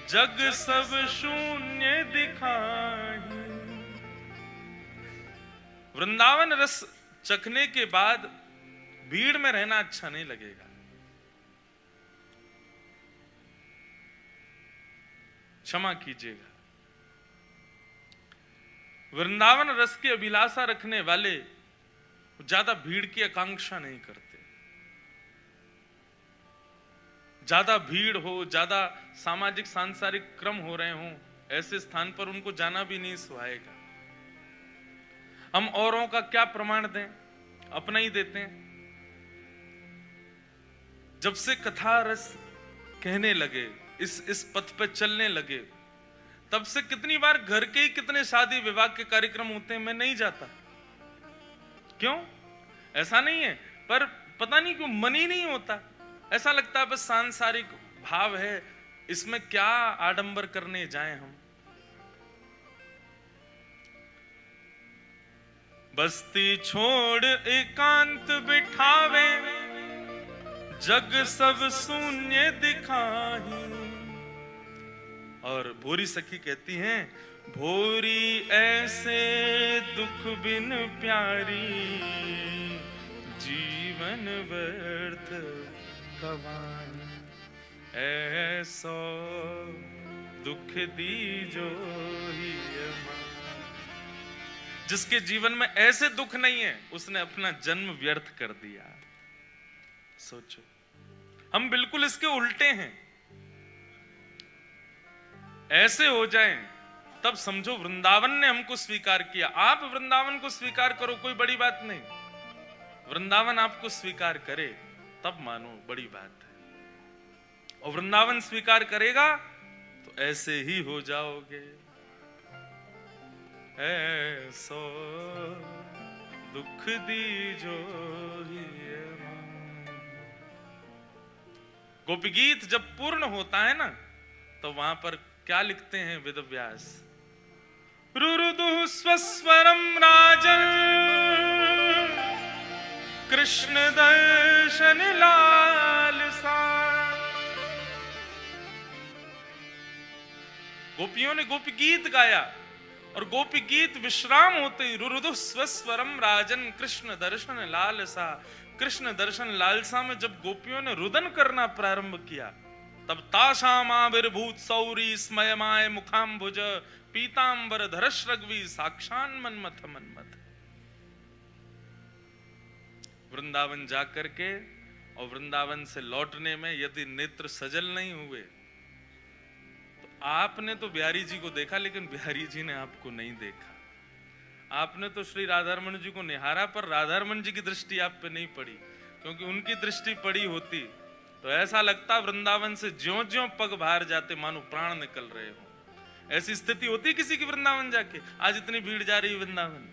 जग सब शून्य दिखाही। वृंदावन रस चखने के बाद भीड़ में रहना अच्छा नहीं लगेगा। क्षमा कीजिएगा, वृंदावन रस की अभिलाषा रखने वाले ज्यादा भीड़ की आकांक्षा नहीं करते। ज्यादा भीड़ हो, ज्यादा सामाजिक सांसारिक क्रम हो रहे हों, ऐसे स्थान पर उनको जाना भी नहीं सुहाएगा। हम औरों का क्या प्रमाण दें, अपना ही देते हैं। जब से कथा रस कहने लगे, इस पथ पे चलने लगे, तब से कितनी बार घर के ही कितने शादी विवाह के कार्यक्रम होते हैं, मैं नहीं जाता। क्यों? ऐसा नहीं है, पर पता नहीं क्यों मन ही नहीं होता। ऐसा लगता है बस सांसारिक भाव है, इसमें क्या आडंबर करने जाएं हम। बस्ती छोड़ एकांत बिठावे, जग सब शून्य दिखाही। और भोरी सखी कहती हैं, भोरी ऐसे दुख बिन प्यारी, जीवन व्यर्थ गवाई। ऐसो दुख दीजो ही मां। जिसके जीवन में ऐसे दुख नहीं है, उसने अपना जन्म व्यर्थ कर दिया। सोचो, हम बिल्कुल इसके उल्टे हैं। ऐसे हो जाएं तब समझो वृंदावन ने हमको स्वीकार किया। आप वृंदावन को स्वीकार करो, कोई बड़ी बात नहीं। वृंदावन आपको स्वीकार करे तब मानो, बड़ी बात है। और वृंदावन स्वीकार करेगा तो ऐसे ही हो जाओगे। ऐसो दुख दीजो ही मां। गोपी गीत जब पूर्ण होता है ना, तो वहां पर क्या लिखते हैं वेदव्यास? रुरुदु स्वस्वरम राजन, कृष्ण दर्शन लालसा। गोपियों ने गोपी गीत गाया, और गोपी गीत विश्राम होते ही रुरुदु स्वस्वरम राजन, कृष्ण दर्शन लालसा। कृष्ण दर्शन लालसा में जब गोपियों ने रुदन करना प्रारंभ किया, तब ताशामाविर्भूत सौरी स्मयमाय मुखाम्बुज, पीतांबर धरश रघवी साक्षान मन्मथ मन्मथ। वृंदावन जाकर के और वृंदावन से लौटने में यदि नेत्र सजल नहीं हुए तो आपने तो बिहारी जी को देखा लेकिन बिहारी जी ने आपको नहीं देखा। आपने तो श्री राधारमण जी को निहारा पर राधारमण जी की दृष्टि आप पे नहीं पड़ी, क्योंकि उनकी दृष्टि पड़ी होती तो ऐसा लगता वृंदावन से ज्यों-ज्यों पग बाहर जाते मानो प्राण निकल रहे हो। ऐसी स्थिति होती किसी की वृंदावन जाके? आज इतनी भीड़ जा रही वृंदावन,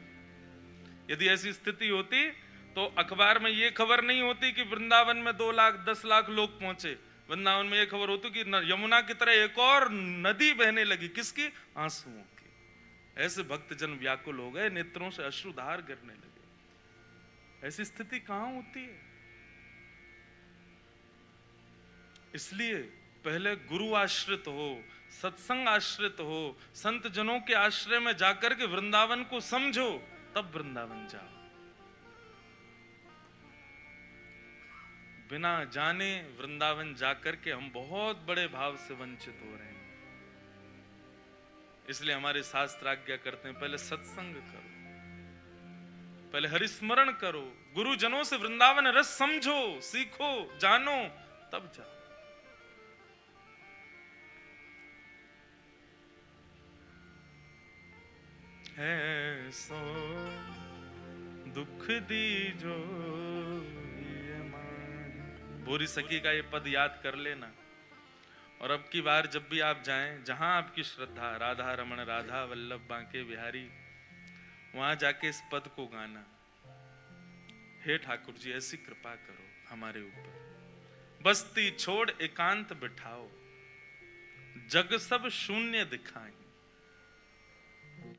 यदि ऐसी स्थिति होती तो अखबार में ये खबर नहीं होती कि वृंदावन में 2 लाख 10 लाख लोग पहुंचे। वृंदावन में ये खबर होती कि यमुना की तरह एक और नदी बहने लगी, किसकी? आंसुओं की। ऐसे भक्तजन व्याकुल हो गए, नेत्रों से अश्रुधार गिरने लगे। ऐसी स्थिति कहां होती है? इसलिए पहले गुरु आश्रित हो, सत्संग आश्रित हो, संत जनों के आश्रय में जाकर के वृंदावन को समझो, तब वृंदावन जाओ। बिना जाने वृंदावन जाकर के हम बहुत बड़े भाव से वंचित हो रहे हैं। इसलिए हमारे शास्त्र आज्ञा करते हैं पहले सत्संग करो, पहले हरिस्मरण करो, गुरुजनों से वृंदावन रस समझो, सीखो, जानो, तब जाओ। है सो दुख दीजो ये मान। बोरी सखी का ये पद याद कर लेना, और अब की बार जब भी आप जाएं, जहां आपकी श्रद्धा, राधा रमण राधा वल्लभ बांके बिहारी, वहां जाके इस पद को गाना, हे ठाकुर जी ऐसी कृपा करो हमारे ऊपर, बस्ती छोड़ एकांत बिठाओ, जग सब शून्य दिखाएं,